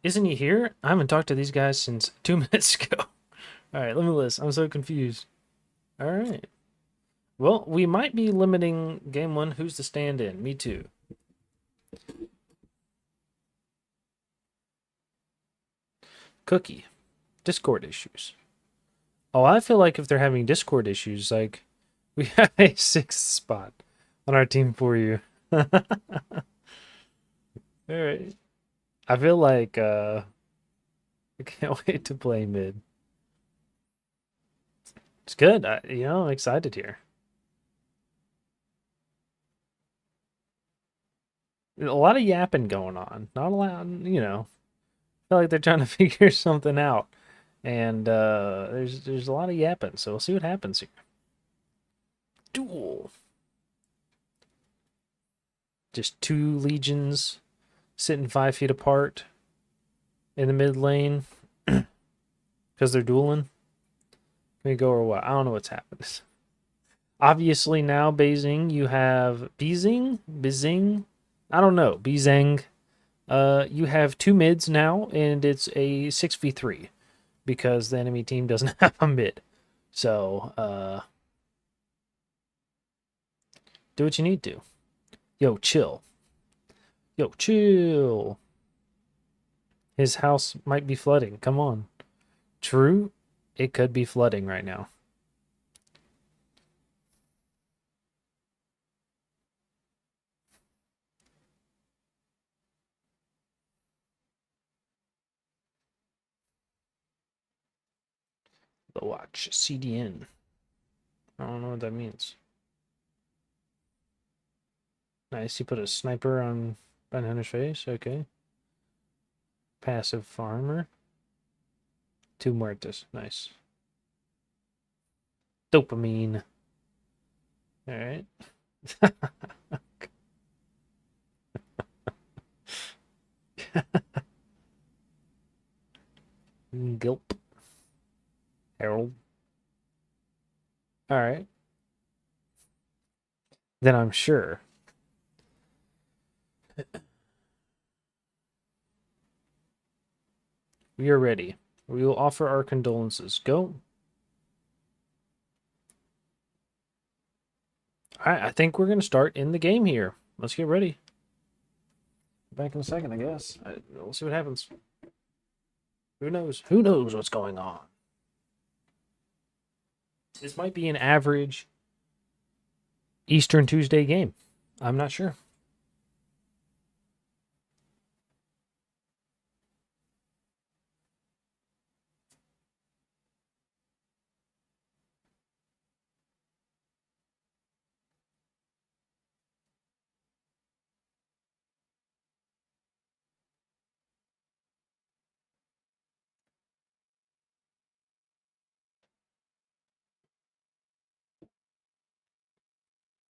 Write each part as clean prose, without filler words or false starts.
Isn't he here? I haven't talked to these guys since 2 minutes ago. All right, Limitless. I'm so confused. All right. Well, we might be limiting game one. Who's the stand-in? Me too. Cookie. Discord issues. Oh, I feel like if they're having Discord issues, like we have a sixth spot on our team for you. All right. I feel like I can't wait to play mid. It's good. I'm excited here. A lot of yapping going on. Not a lot, I feel like they're trying to figure something out. And there's a lot of yapping, so we'll see what happens here. Duel. Just two legions sitting 5 feet apart in the mid lane because they're dueling. Can we go or what? I don't know what's happened. Obviously now, bzeng, you have bzeng. I don't know, bzeng. You have two mids now, and it's a 6v3 because the enemy team doesn't have a mid. So, do what you need to. Yo, chill. Yo, chill. His house might be flooding. Come on. True, it could be flooding right now. The watch, CDN. I don't know what that means. Nice, you put a sniper on Hunter's face. Okay. Passive farmer. Two muertos. Nice. Dopamine. All right. Gulp. Harold. All right. Then I'm sure. We are ready. We will offer our condolences. Go. All right, I think we're going to start in the game here. Let's get ready. Back in a second, I guess. We'll see what happens. Who knows? Who knows what's going on? This might be an average Eastern Tuesday game. I'm not sure.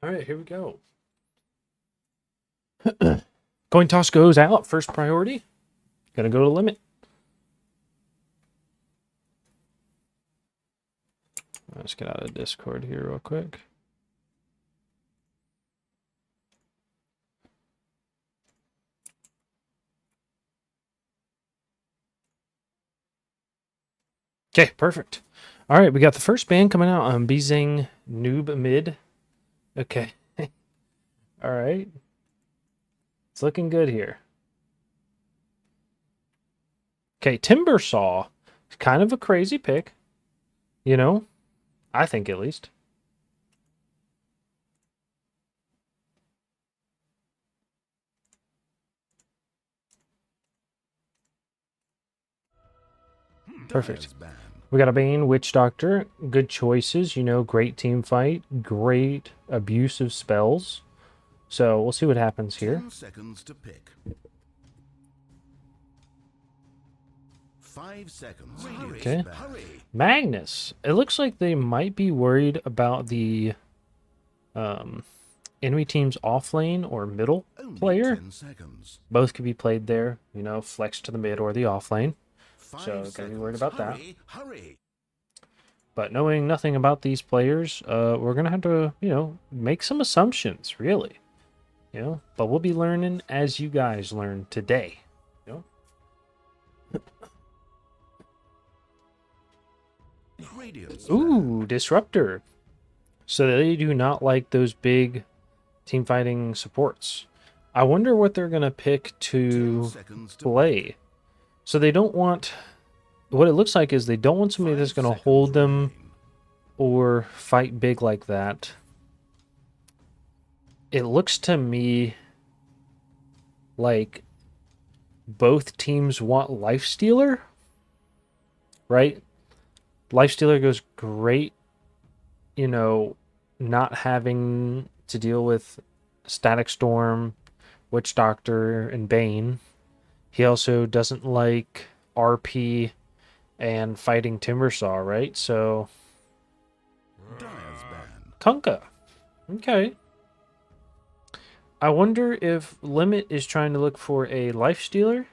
All right, here we go. Coin toss goes out. First priority. Gonna go to limit. Let's get out of Discord here real quick. Okay, perfect. All right, we got the first ban coming out on bzeng noob mid. Okay. All right. It's looking good here. Okay, Timber Saw. Kind of a crazy pick. I think at least. Perfect. We got a Bane, Witch Doctor. Good choices. Great team fight. Great abuse of spells. So we'll see what happens here. 10 seconds to pick. 5 seconds. Okay. Magnus. It looks like they might be worried about the enemy team's off lane or middle player. 10 seconds. Both could be played there. Flex to the mid or the off lane. So gotta be worried about that. Hurry. But knowing nothing about these players, we're gonna have to, make some assumptions, really. But we'll be learning as you guys learn today. Radiant's Ooh, Disruptor. So they do not like those big team fighting supports. I wonder what they're going to pick 10 to seconds to play. So they don't want... What it looks like is they don't want somebody that's going to hold them or fight big like that. It looks to me like both teams want Lifestealer, right? Lifestealer goes great, you know, not having to deal with Static Storm, Witch Doctor, and Bane. He also doesn't like RP and fighting Timbersaw, right? So, Dyer's ban. Kunkka. Okay. I wonder if Limit is trying to look for a Lifestealer.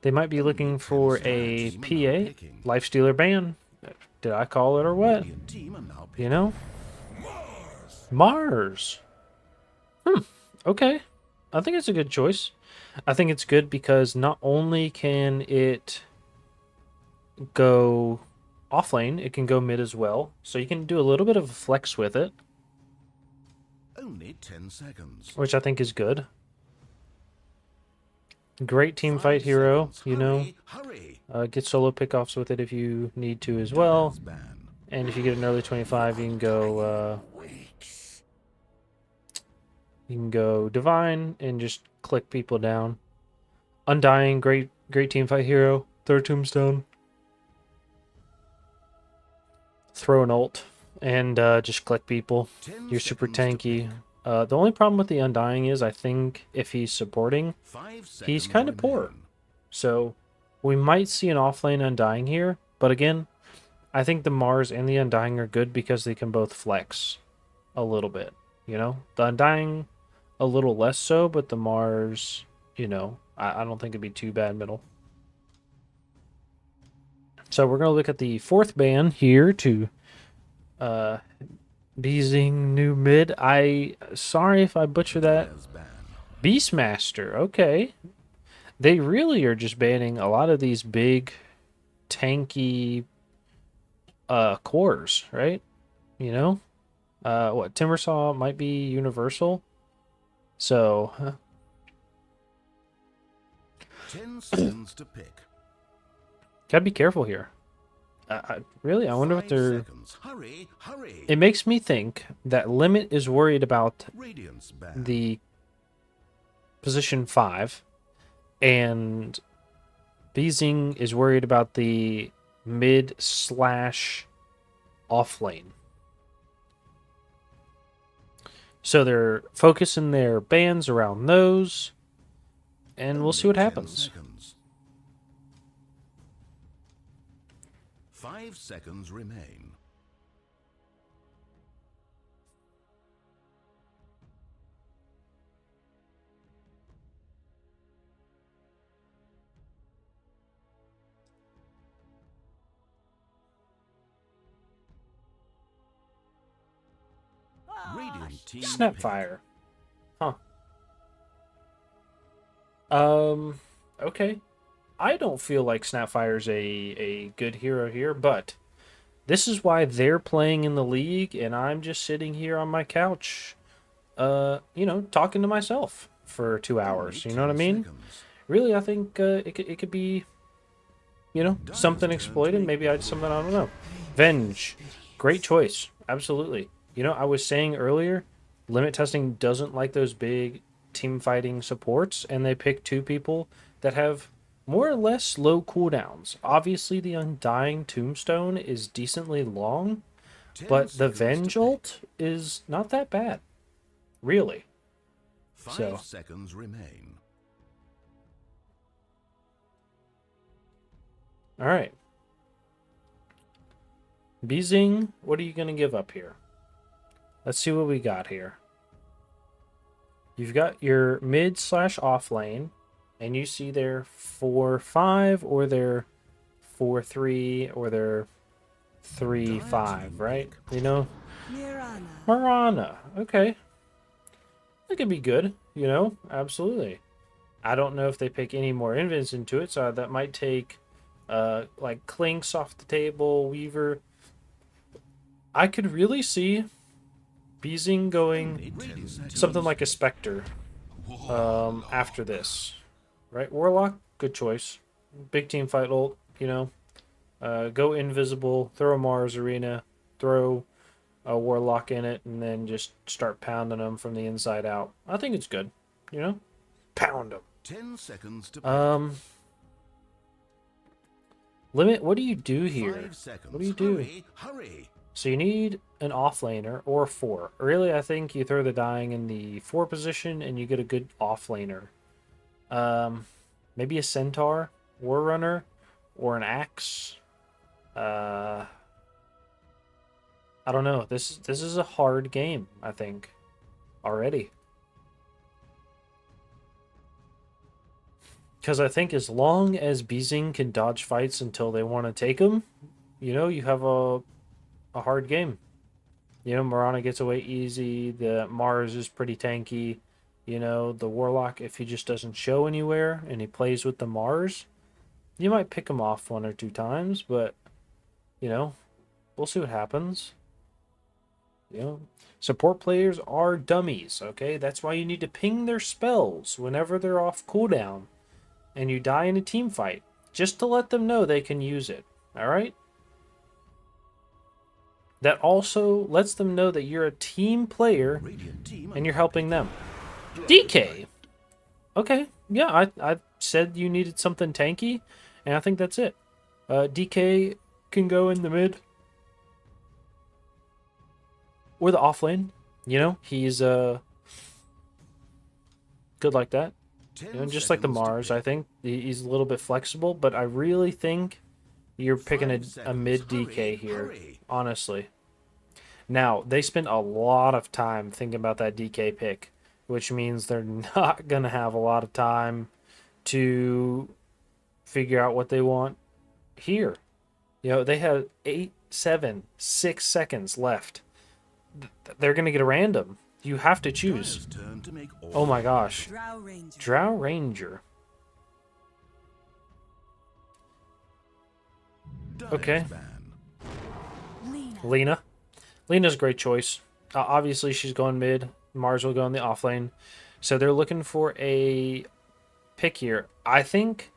They might be looking for a PA. Lifestealer ban. Did I call it or what? Radiant team are now You know? Mars. Okay. I think it's a good choice. I think it's good because not only can it go off lane, it can go mid as well. So you can do a little bit of a flex with it, Only 10 seconds. which I think is good. Great team 5 fight hero, seconds. you know. Hurry. Get solo pickoffs with it if you need to as well. Dyer's ban. And if you get an early 25, you can go Divine and just click people down. Undying, great team fight hero. Third tombstone. Throw an ult and just click people. 10 You're super seconds to tanky. pick. The only problem with the Undying is I think if he's supporting, 5 seconds he's kind of poor. remain. So we might see an offlane Undying here. But again, I think the Mars and the Undying are good because they can both flex a little bit. You know, the Undying a little less so, but the Mars, you know, I don't think it'd be too bad middle. So we're going to look at the fourth ban here to bzeng new mid. Sorry if I butcher that. Dyer's ban. Beastmaster, okay. They really are just banning a lot of these big, tanky cores, right? You know? What, Timbersaw might be universal. So, 10 seconds to pick. gotta be careful here. Really, I wonder what 5 they're... seconds. Hurry. Hurry. It makes me think that Limit is worried about Radiant's ban. the position 5, and bzeng is worried about the mid slash off lane. So they're focusing their bans around those, and we'll see what Only 10 happens. seconds. 5 seconds remain. Radiant team picked. Snapfire. Huh. Okay. I don't feel like Snapfire's a good hero here, but this is why they're playing in the league, and I'm just sitting here on my couch, you know, talking to myself for 2 hours. Only You know what I 10 mean? seconds. Really, I think it could be, you know, something exploited. Maybe something I don't know. Venge, great choice. Absolutely. You know, I was saying earlier, limit testing doesn't like those big team fighting supports, and they pick 2 people that have more or less low cooldowns. Obviously, the Undying Tombstone is decently long, 10 but the seconds to Venge pick. ult is not that bad. Really. 5 So. seconds remain. All right. bzeng, what are you going to give up here? Let's see what we got here. You've got your mid slash off lane, and you see their 4-5 or their 4-3 or their 3-5, right? You know? Mirana. Okay. That could be good, you know? Absolutely. I don't know if they pick any more invents into it, so that might take like Clinks off the table, Weaver. I could really see bzeng going something like a Spectre after this. Right? Warlock, good choice. Big team fight ult, you know. Go invisible, throw a Mars Arena, throw a Warlock in it, and then just start pounding them from the inside out. I think it's good, you know? Pound them. 10 seconds to pick. Limit, what do you do here? 5 seconds. What do you do? Hurry, hurry. So you need an offlaner or a 4. Really, I think you throw the dying in the 4 position and you get a good offlaner. Maybe a Centaur, War Runner, or an Axe. I don't know. This is a hard game, I think, already. Because I think as long as bzeng can dodge fights until they want to take them, you know, you have a hard game. You know, Mirana gets away easy. The Mars is pretty tanky. You know, the Warlock, if he just doesn't show anywhere and he plays with the Mars, you might pick him off 1 or 2 times, but, you know, we'll see what happens. You know, support players are dummies, okay? That's why you need to ping their spells whenever they're off cooldown and you die in a team fight, just to let them know they can use it, all right? That also lets them know that you're a team player and you're helping them. DK! Okay, yeah, I said you needed something tanky, and I think that's it. DK can go in the mid or the off lane. You know, he's good like that. You know, just like the Mars, I think he's a little bit flexible, but I really think you're picking a mid DK here, honestly. Now, they spent a lot of time thinking about that DK pick, which means they're not going to have a lot of time to figure out what they want here. You know, they have 8, 7, 6 seconds left. They're going to get a random. You have to choose. Oh my gosh. Drow Ranger. Okay. Lena. Lena's a great choice. Obviously, she's going mid. Mars will go in the off lane. So they're looking for a pick here. I think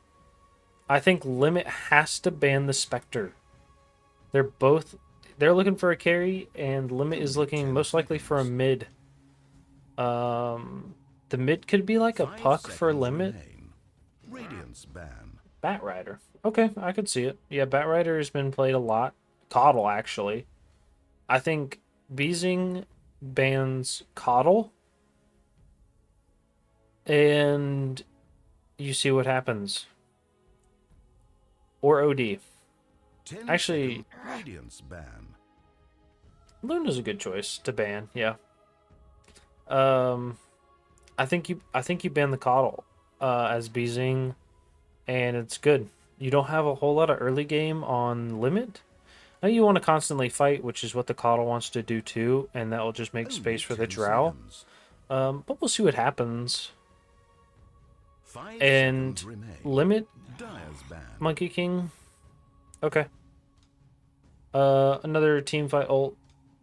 Limit has to ban the Spectre. They're looking for a carry, and Limit is looking most likely for a mid. The mid could be like a Puck for Limit. Bat Rider. Okay, I could see it. Yeah, Bat Rider has been played a lot. Coddle, actually. I think bzeng bans Coddle, and you see what happens. Or OD. Actually, Luna's a good choice to ban. Yeah. I think you ban the Coddle as bzeng, and it's good. You don't have a whole lot of early game on Limit. Now you want to constantly fight, which is what the Coddle wants to do too, and that will just make space for the Drow. But we'll see what happens. And Limit, Monkey King. Okay. Another team fight ult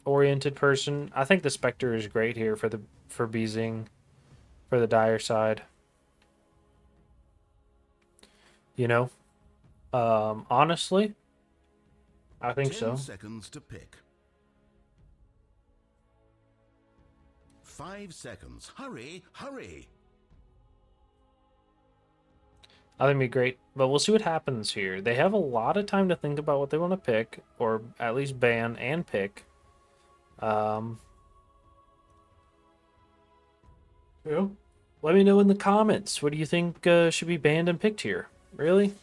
oriented person. I think the Spectre is great here for bzeng, for the Dire side. You know, honestly, I think so. 10 seconds to pick. 5 seconds. Hurry, hurry. I think it'd be great, but we'll see what happens here. They have a lot of time to think about what they want to pick, or at least ban and pick. Yeah. Let me know in the comments. What do you think should be banned and picked here? Really?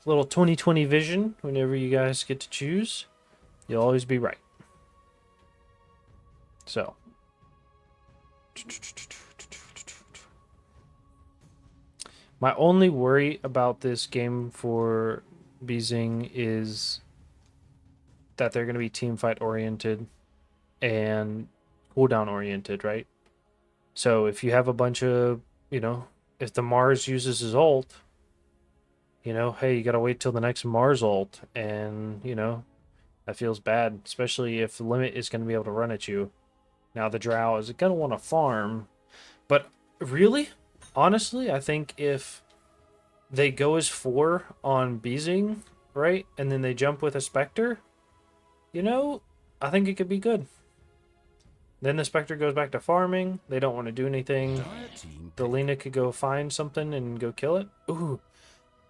Little 2020 vision. Whenever you guys get to choose, you'll always be right. So. My only worry about this game for bzeng is that they're going to be team fight oriented and cooldown oriented, right? So if you have a bunch of, you know, if the Mars uses his ult, You know, hey, you gotta wait till the next Mars ult, and, you know, that feels bad, especially if the limit is gonna be able to run at you. Now the drow is gonna want to farm, but really, honestly, I think if they go as 4 on bzeng, right, and then they jump with a Spectre, you know, I think it could be good. Then the Spectre goes back to farming. They don't want to do anything. Dire team The pick. Lina could go find something and go kill it. Ooh,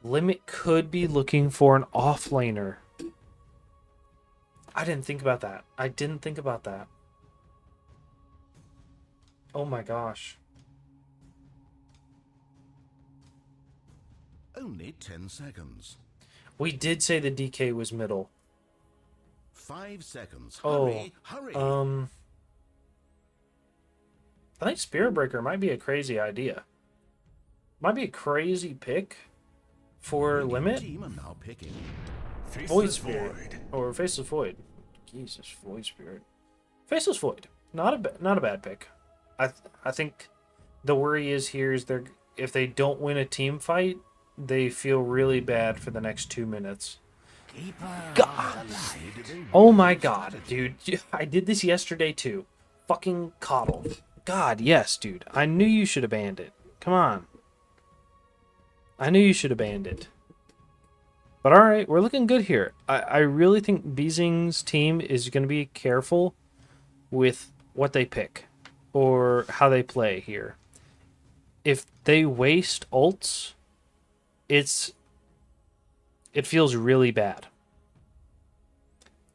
Limit could be looking for an offlaner. I didn't think about that. I didn't think about that. Oh my gosh. Only 10 seconds. We did say the DK was middle. 5 seconds. Oh, Hurry, hurry. I think Spirit Breaker might be a crazy idea. Might be a crazy pick for Your Limit. team are now picking. Void Spirit or Faceless Void. Jesus, Void Spirit. Faceless Void. Not a bad pick. I think the worry is here is if they don't win a team fight, they feel really bad for the next 2 minutes. God. Oh my god, dude. I did this yesterday too. Fucking coddle. God, yes, dude. I knew you should have banned it. Come on. I knew you should have banned it. But alright, we're looking good here. I really think bzeng's team is going to be careful with what they pick or how they play here. If they waste ults, it feels really bad.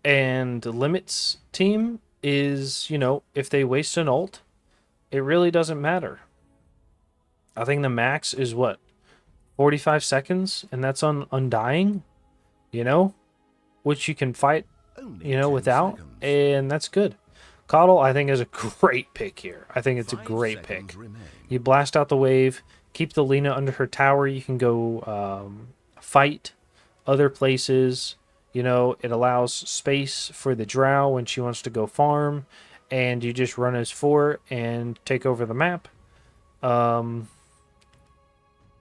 And Limit's team is, you know, if they waste an ult, it really doesn't matter. I think the max is what? 45 seconds, and that's on Undying, you know, which you can fight, you know, without, and that's good. Coddle, I think, is a great pick here. I think it's a great pick. You blast out the wave, keep the Lina under her tower. You can go fight other places. You know, it allows space for the drow when she wants to go farm, and you just run as 4 and take over the map.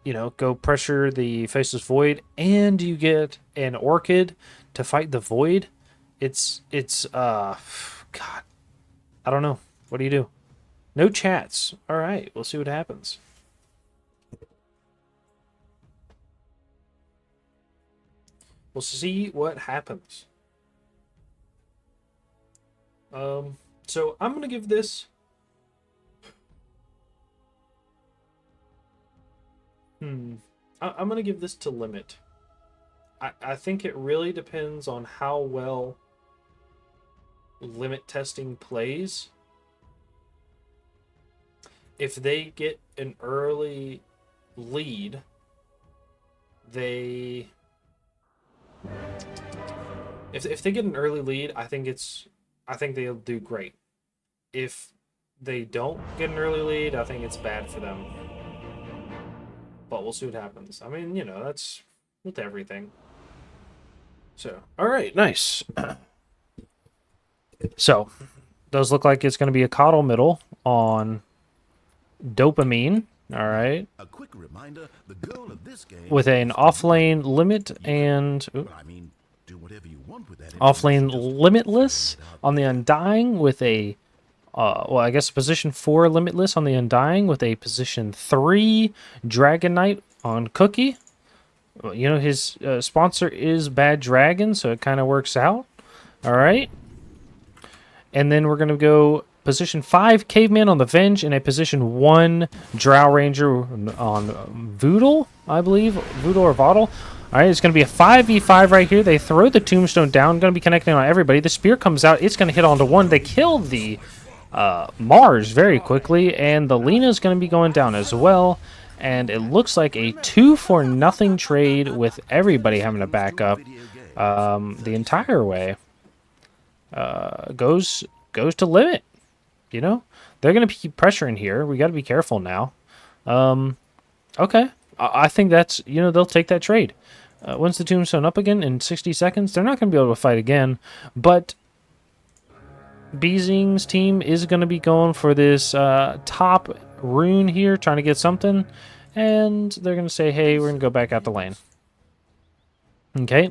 You know, go pressure the Faceless Void, and you get an Orchid to fight the Void. It's God, I don't know. What do you do? No chats. All right, we'll see what happens. We'll see what happens. So I'm gonna give this. I'm gonna give this to Limit. I think it really depends on how well Limit testing plays. If they get an early lead, if they get an early lead, I think they'll do great. If they don't get an early lead, I think it's bad for them. But we'll see what happens. I mean, you know, that's with everything. So, all right, nice. So, those look like it's going to be a coddle middle on dopamine. All right. A quick reminder, the goal of this game with an offlane limit and do whatever you want with that offlane limitless on the Undying with a well, I guess position 4 limitless on the Undying with a position 3 Dragon Knight on Cookie. You know, his sponsor is Bad Dragon, so it kind of works out. All right. And then we're going to go position 5 Caveman on the Venge and a position 1 Drow Ranger on Voodoo, I believe. Voodoo or Vodal. All right, it's going to be a 5v5 right here. They throw the Tombstone down. Going to be connecting on everybody. The Spear comes out. It's going to hit onto one. They kill the Mars very quickly, and the Lina is going to be going down as well. And it looks like a 2-for-0 trade with everybody having to back up the entire way. Goes to Limit. You know, they're going to keep pressuring here. We got to be careful now. Okay, I think that's, you know, they'll take that trade. Once the Tombstone up again in 60 seconds, they're not going to be able to fight again. But bzeng's team is going to be going for this top rune here, trying to get something. And they're going to say, hey, we're going to go back out the lane. Okay,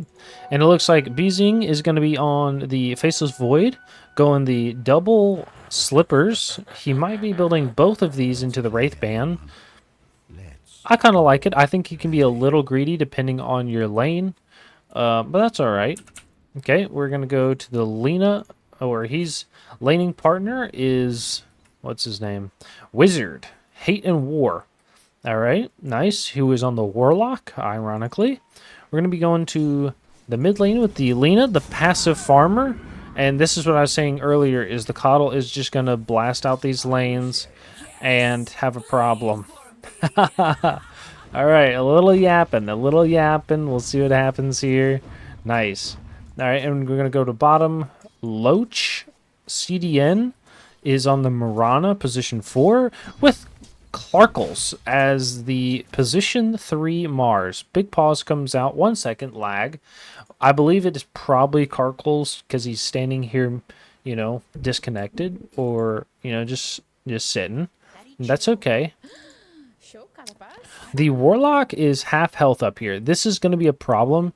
and it looks like bzeng is going to be on the Faceless Void, going the double slippers. He might be building both of these into the Wraith Band. Let's I kind of like it. I think he can be a little greedy depending on your lane, but that's all right. Okay, we're going to go to the Lena, or he's laning partner is, what's his name? Wizard, Hate and War. All right, nice. Who is on the Warlock, ironically. We're going to be going to the mid lane with the Lena, the passive farmer. And this is what I was saying earlier, is the Coddle is just going to blast out these lanes and have a problem. All right, a little yapping. We'll see what happens here. Nice. All right, and we're going to go to bottom. Loach, CDN, is on the Mirana, position 4, with Clarkles as the position 3 Mars. Big pause comes out. 1 second lag. I believe it is probably Clarkles because he's standing here, you know, disconnected or, you know, just sitting. That's okay. The Warlock is half health up here. This is going to be a problem.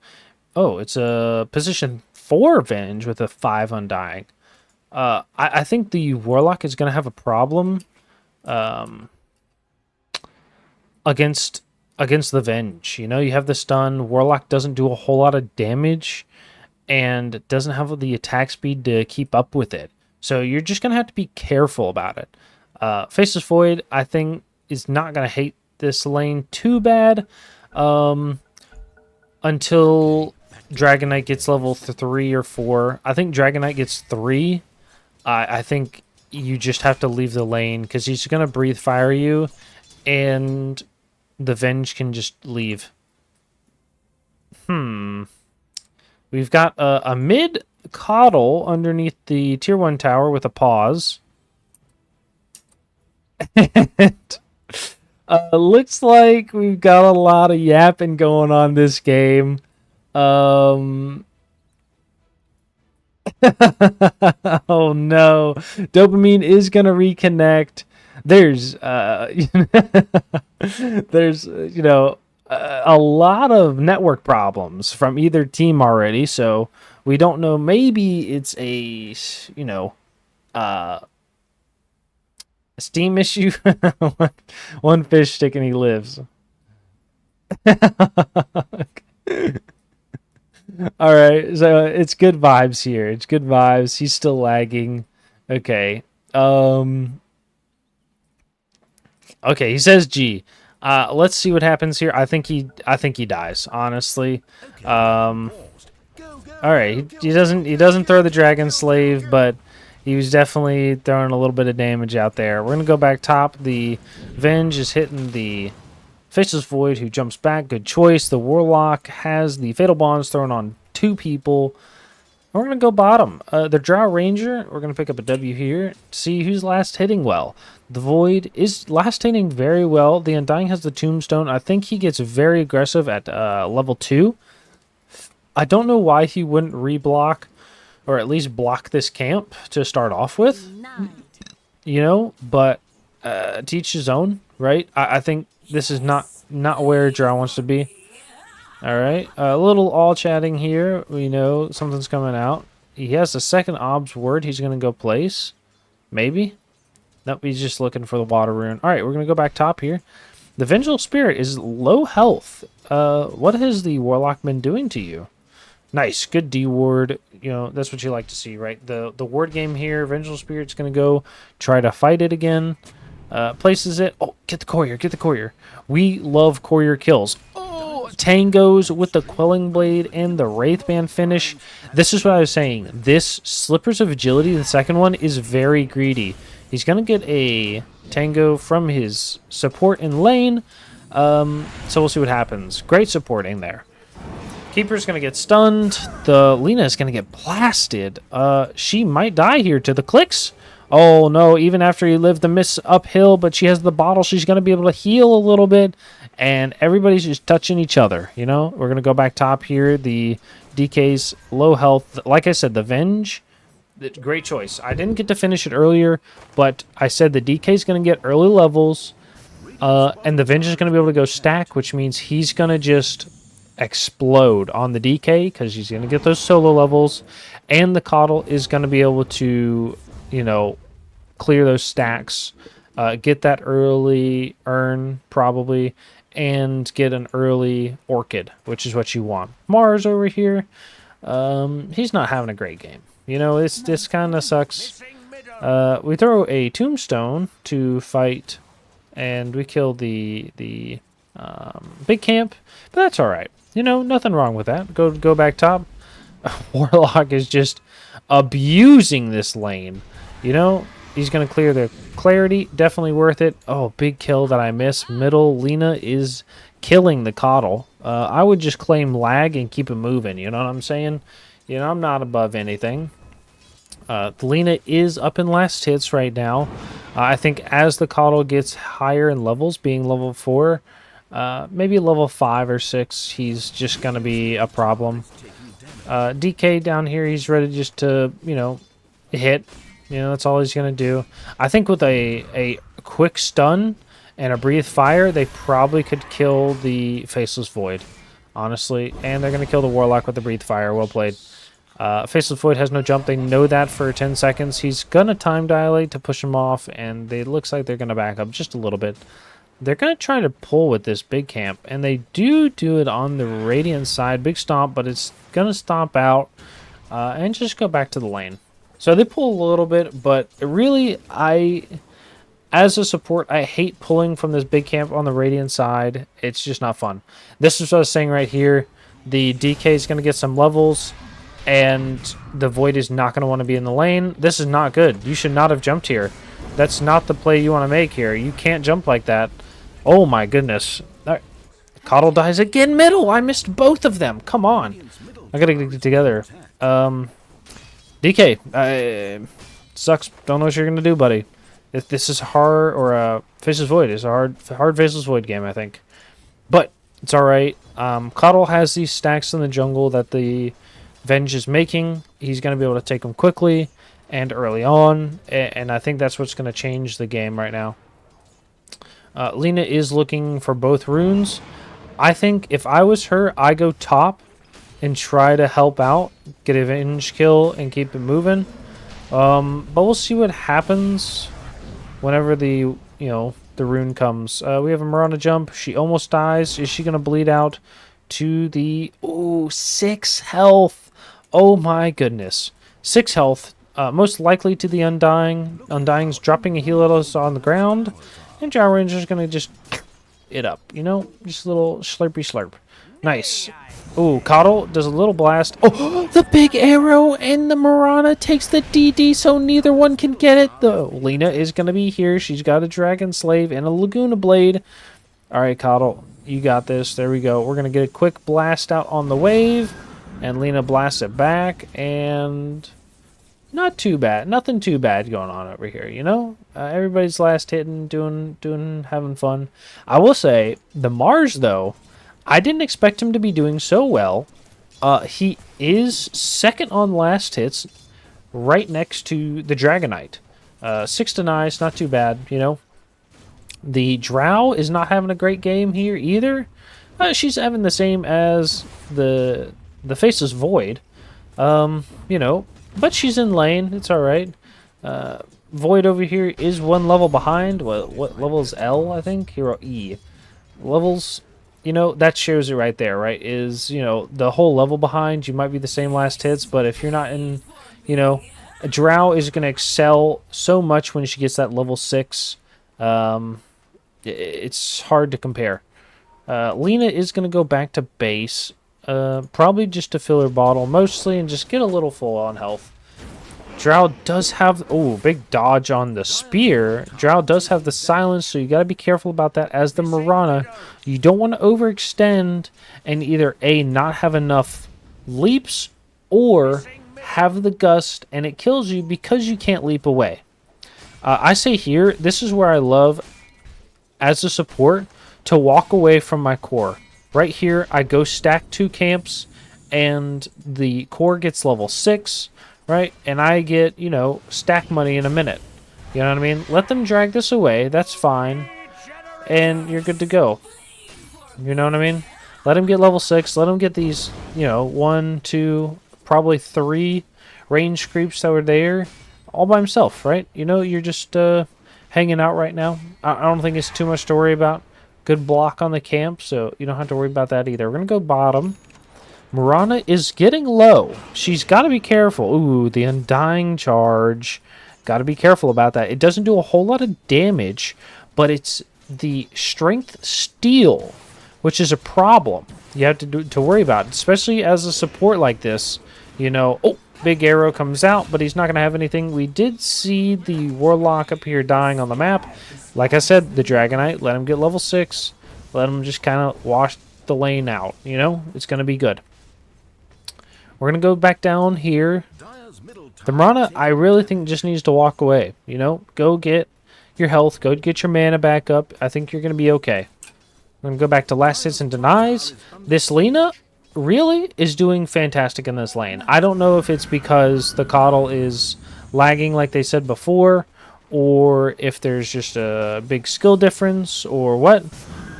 Oh, it's a position 4 Venge with a 5 Undying. I think the Warlock is going to have a problem against the Venge. You know, you have the stun. Warlock doesn't do a whole lot of damage and doesn't have the attack speed to keep up with it. So you're just going to have to be careful about it. Faceless Void, I think, is not going to hate this lane too bad until Dragon Knight gets level 3 or 4. I think Dragon Knight gets 3. I think you just have to leave the lane because he's going to breathe fire you and the Venge can just leave. We've got a mid Coddle underneath the tier 1 tower with a pause. Looks like we've got a lot of yapping going on this game. Oh no. Dopamine is going to reconnect. There's there's you know, a lot of network problems from either team already, so we don't know. Maybe it's a, you know, Steam issue. One fish stick and he lives. All right, so it's good vibes here. It's good vibes. He's still lagging. Okay. Okay, he says G. Let's see what happens here. I think he dies, honestly. All right, he doesn't throw the Dragon Slave, but he was definitely throwing a little bit of damage out there. We're gonna go back top. The Venge is hitting the Faceless Void, who jumps back. Good choice. The Warlock has the Fatal Bonds thrown on 2 people. We're going to go bottom. The Drow Ranger, we're going to pick up a W here. See who's last hitting well. The Void is last hitting very well. The Undying has the Tombstone. I think he gets very aggressive at level 2. I don't know why he wouldn't reblock or at least block this camp to start off with. You know, but to each his own, right? I think this is not where Drow wants to be. All right, a little all chatting here. We know something's coming out. He has a second obs word. He's going to go place. Maybe. Nope, he's just looking for the water rune. All right, we're going to go back top here. The Vengeful Spirit is low health. What has the Warlock been doing to you? Nice, good D ward. You know, that's what you like to see, right? The ward game here. Vengeful Spirit's going to go try to fight it again. Places it. Oh, get the courier, get the courier. We love courier kills. Tangos with the Quelling Blade and the Wraithband finish. This is what I was saying. This Slippers of Agility, the second one, is very greedy. He's going to get a Tango from his support in lane. So we'll see what happens. Great supporting there. Keeper's going to get stunned. The Lena is going to get blasted. She might die here to the clicks. Oh no, even after he lived the miss uphill, but she has the bottle, she's going to be able to heal a little bit. And everybody's just touching each other, you know? We're going to go back top here. The DK's low health. Like I said, the Venge, great choice. I didn't get to finish it earlier, but I said the DK's going to get early levels. And the Venge is going to be able to go stack, which means he's going to just explode on the DK because he's going to get those solo levels, and the Coddle is going to be able to, you know, clear those stacks, get that early urn probably, and get an early Orchid, which is what you want. Mars over here, he's not having a great game. You know, this kind of sucks. We throw a Tombstone to fight, and we kill the big camp, but that's all right. You know, nothing wrong with that. Go back top. Warlock is just abusing this lane. You know, he's going to clear the clarity. Definitely worth it. Oh, big kill that I miss. Middle, Lina is killing the Coddle. I would just claim lag and keep it moving. You know what I'm saying? You know, I'm not above anything. Lina is up in last hits right now. I think as the Coddle gets higher in levels, being level 4, maybe level 5 or 6, he's just going to be a problem. DK down here, he's ready just to, you know, hit. You know, that's all he's going to do. I think with a quick stun and a breathe fire, they probably could kill the Faceless Void, honestly. And they're going to kill the Warlock with the breathe fire. Well played. Faceless Void has no jump. They know that for 10 seconds. He's going to time dilate to push him off, and it looks like they're going to back up just a little bit. They're going to try to pull with this big camp, and they do it on the Radiant side. Big stomp, but it's going to stomp out and just go back to the lane. So they pull a little bit, but really, as a support, I hate pulling from this big camp on the Radiant side. It's just not fun. This is what I was saying right here. The DK is going to get some levels, and the Void is not going to want to be in the lane. This is not good. You should not have jumped here. That's not the play you want to make here. You can't jump like that. Oh my goodness. Coddle dies again middle. I missed both of them. Come on. I gotta get it together. DK. Sucks. Don't know what you're gonna do, buddy. If this is hard, or Faceless Void is a hard Faceless Void game, I think. But it's alright. Coddle has these stacks in the jungle that the Venge is making. He's gonna be able to take them quickly and early on, and I think that's what's gonna change the game right now. Lina is looking for both runes. I think if I was her, I go top and try to help out, get a Venge kill, and keep it moving. But we'll see what happens whenever the rune comes. We have a Mirana jump. She almost dies. Is she gonna bleed out to the 6 health? Oh my goodness, 6 health. Most likely to the Undying. Undying's dropping a heal on the ground. And Gyro Ranger's going to just it up, you know? Just a little slurpy slurp. Nice. Ooh, Coddle does a little blast. Oh, the big arrow, and the Mirana takes the DD, so neither one can get it. The Lina is going to be here. She's got a Dragon Slave and a Laguna Blade. All right, Coddle, you got this. There we go. We're going to get a quick blast out on the wave, and Lina blasts it back, and not too bad. Nothing too bad going on over here, you know? Everybody's last hitting, having fun. I will say, the Mars, though, I didn't expect him to be doing so well. He is second on last hits, right next to the Dragonite. 6 denies, not too bad, you know? The Drow is not having a great game here either. She's having the same as the Faceless Void. You know, but she's in lane. It's alright. Void over here is 1 level behind. What level is L, I think? Hero E. Levels, you know, that shows it right there, right? Is, you know, the whole level behind. You might be the same last hits, but if you're not in, you know, a Drow is going to excel so much when she gets that level 6. It's hard to compare. Lina is going to go back to base. Probably just to fill her bottle mostly and just get a little full on health. Drow does have, big dodge on the spear. Drow does have the silence, so you got to be careful about that. As the Mirana, you don't want to overextend and either A, not have enough leaps, or have the gust and it kills you because you can't leap away. I say here, this is where I love, as a support, to walk away from my core. Right here, I go stack 2 camps, and the core gets level 6, right? And I get, you know, stack money in a minute. You know what I mean? Let them drag this away. That's fine. And you're good to go. You know what I mean? Let him get level 6. Let him get these, 1, 2, probably 3 range creeps that were there all by himself, right? You're just hanging out right now. I don't think it's too much to worry about. Good block on the camp, so you don't have to worry about that either. We're going to go bottom. Mirana is getting low. She's got to be careful. Ooh, the Undying Charge. Got to be careful about that. It doesn't do a whole lot of damage, but it's the Strength Steel, which is a problem you have to worry about, especially as a support like this. Oh, big arrow comes out, but he's not going to have anything. We did see the Warlock up here dying on the map. Like I said, the Dragonite, let him get level 6. Let him just kind of wash the lane out. It's going to be good. We're going to go back down here. The Mirana, I really think, just needs to walk away. Go get your health. Go get your mana back up. I think you're going to be okay. We're going to go back to last hits and denies. This Lina really is doing fantastic in this lane. I don't know if it's because the Coddle is lagging like they said before, or if there's just a big skill difference or what,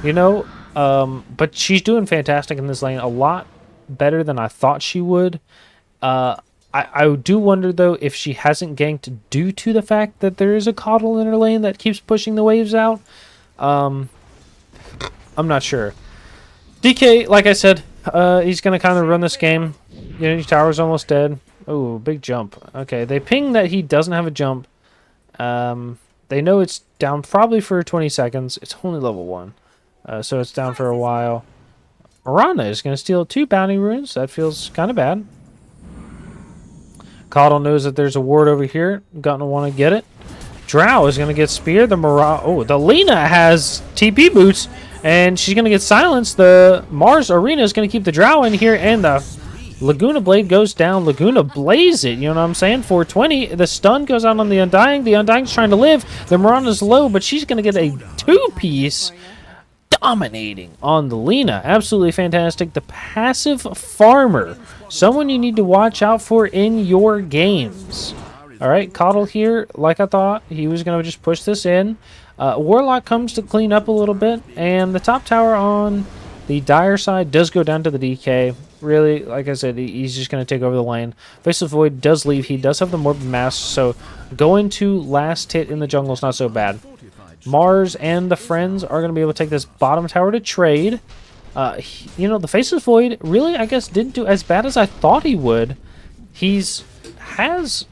but she's doing fantastic in this lane, a lot better than I thought she would. I do wonder, though, if she hasn't ganked due to the fact that there is a Coddle in her lane that keeps pushing the waves out. I'm not sure. DK, like I said, he's going to kind of run this game. Unity Tower's almost dead. Oh, big jump. Okay, they ping that he doesn't have a jump. They know it's down probably for 20 seconds. It's only level 1, so it's down for a while. Mirana is going to steal 2 bounty runes. That feels kind of bad. Coddle knows that there's a ward over here. Gonna want to get it. Drow is going to get speared. The Lina has TP boots, and she's going to get silenced. The Mars Arena is going to keep the Drow in here, and the Laguna Blade goes down. Laguna Blaze it, you know what I'm saying? 420. The stun goes out on the Undying. The Undying's trying to live. The Mirana's low, but she's going to get a 2-piece. Dominating on the Lina. Absolutely fantastic. The passive farmer. Someone you need to watch out for in your games. Alright, Coddle here, like I thought, he was going to just push this in. Warlock comes to clean up a little bit, and the top tower on the Dire side does go down to the DK. Really, like I said, he's just going to take over the lane. Faceless Void does leave. He does have the Morbid Mask, so going to last hit in the jungle is not so bad. Mars and the friends are going to be able to take this bottom tower to trade. The Faceless Void really, I guess, didn't do as bad as I thought he would. Has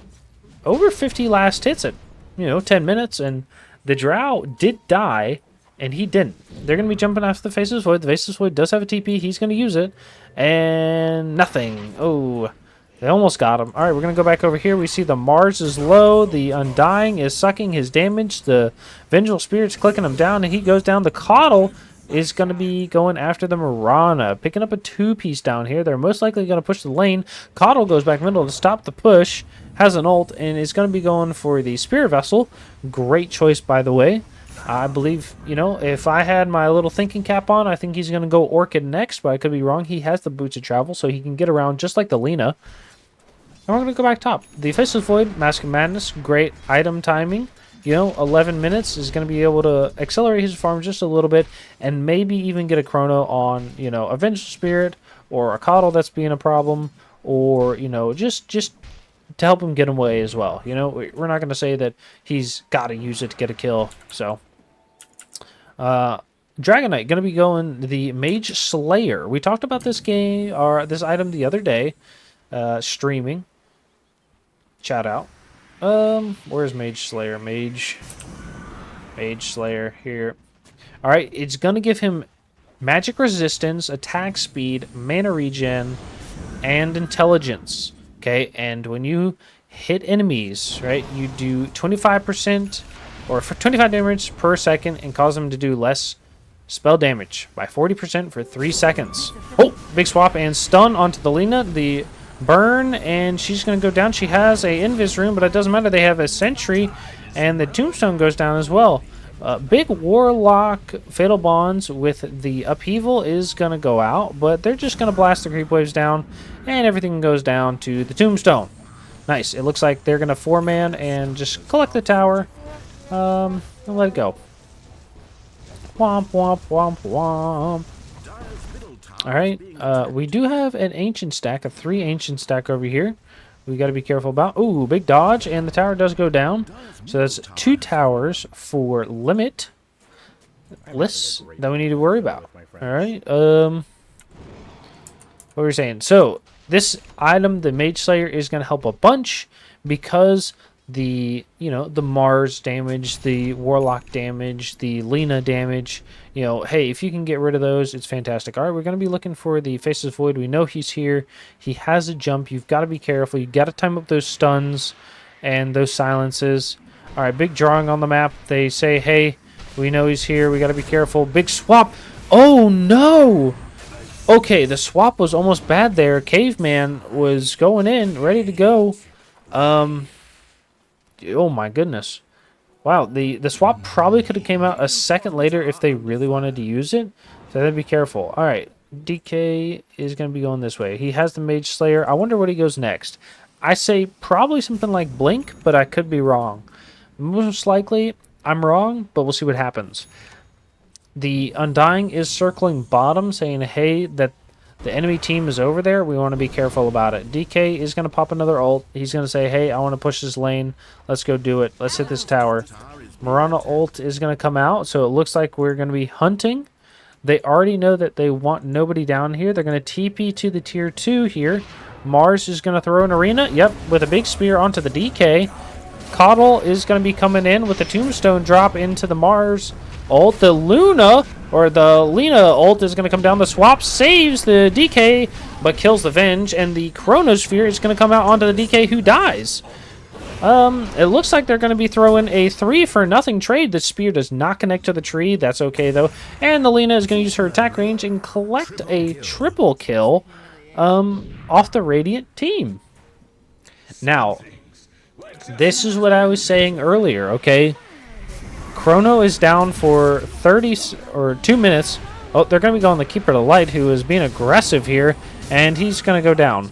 over 50 last hits at, 10 minutes, and the Drow did die, and he didn't. They're going to be jumping after the Faceless Void. The Faceless Void does have a TP. He's going to use it, and nothing. Oh, they almost got him. All right, we're going to go back over here. We see the Mars is low. The Undying is sucking his damage. The Vengeful Spirit's clicking him down, and he goes down. The Coddle is going to be going after the Mirana, picking up a 2-piece down here. They're most likely going to push the lane. Coddle goes back middle to stop the push, has an ult, and is going to be going for the Spirit Vessel. Great choice, by the way. I believe, if I had my little thinking cap on, I think he's going to go Orchid next, but I could be wrong. He has the boots of travel, so he can get around just like the Lina. And we're going to go back top. The Faceless Void, Mask of Madness, great item timing. 11 minutes is going to be able to accelerate his farm just a little bit and maybe even get a chrono on, a Vengeful Spirit or a Coddle that's being a problem, or, just to help him get away as well. We're not going to say that he's got to use it to get a kill. So, Dragonite going to be going the Mage Slayer. We talked about this game or this item the other day, streaming. Shout out. Where's Mage Slayer? Mage Slayer here. All right, it's gonna give him magic resistance, attack speed, mana regen, and intelligence. Okay, and when you hit enemies, right, you do 25% or for 25 damage per second and cause them to do less spell damage by 40% for 3 seconds. Oh, big swap and stun onto the Lina. The burn, and she's going to go down. She has a Invis rune, but it doesn't matter. They have a Sentry, and the Tombstone goes down as well. Big Warlock Fatal Bonds with the Upheaval is going to go out, but they're just going to blast the creep waves down, and everything goes down to the Tombstone. Nice. It looks like they're going to 4-man and just collect the tower and let it go. Womp, womp, womp, womp. All right. We do have an ancient stack, a 3 ancient stack over here. We got to be careful about. Ooh, big dodge, and the tower does go down. So that's 2 towers for Limitless that we need to worry about. All right. What were we saying? So this item, the Mage Slayer, is going to help a bunch because the the Mars damage, the Warlock damage, the Lena damage. Hey, if you can get rid of those, it's fantastic. All right, we're going to be looking for the Faceless Void. We know he's here. He has a jump. You've got to be careful. You've got to time up those stuns and those silences. All right, big drawing on the map. They say, hey, we know he's here. We got to be careful. Big swap. Oh, no. Okay, the swap was almost bad there. Caveman was going in, ready to go. Oh, my goodness. Wow, the swap probably could have came out a second later if they really wanted to use it. So they'd be careful. All right, DK is going to be going this way. He has the Mage Slayer. I wonder what he goes next. I say probably something like Blink, but I could be wrong. Most likely, I'm wrong, but we'll see what happens. The Undying is circling bottom, saying, hey, that the enemy team is over there. We want to be careful about it. DK is going to pop another ult. He's going to say, hey, I want to push this lane. Let's go do it. Let's hit this tower. Mirana ult is going to come out, so it looks like we're going to be hunting. They already know that they want nobody down here. They're going to TP to the tier 2 here. Mars is going to throw an arena. Yep, with a big spear onto the DK. Coddle is going to be coming in with the tombstone drop into the Mars ult. The Luna, or the Lena ult is going to come down. The swap saves the DK, but kills the Venge. And the Chronosphere is going to come out onto the DK, who dies. It looks like they're going to be throwing a 3-for-0 trade. The spear does not connect to the tree. That's okay, though. And the Lena is going to use her attack range and collect a triple kill off the Radiant team. Now, this is what I was saying earlier, okay? Chrono is down for 2 minutes. Oh, they're going to be going the Keeper of the Light, who is being aggressive here, and he's going to go down.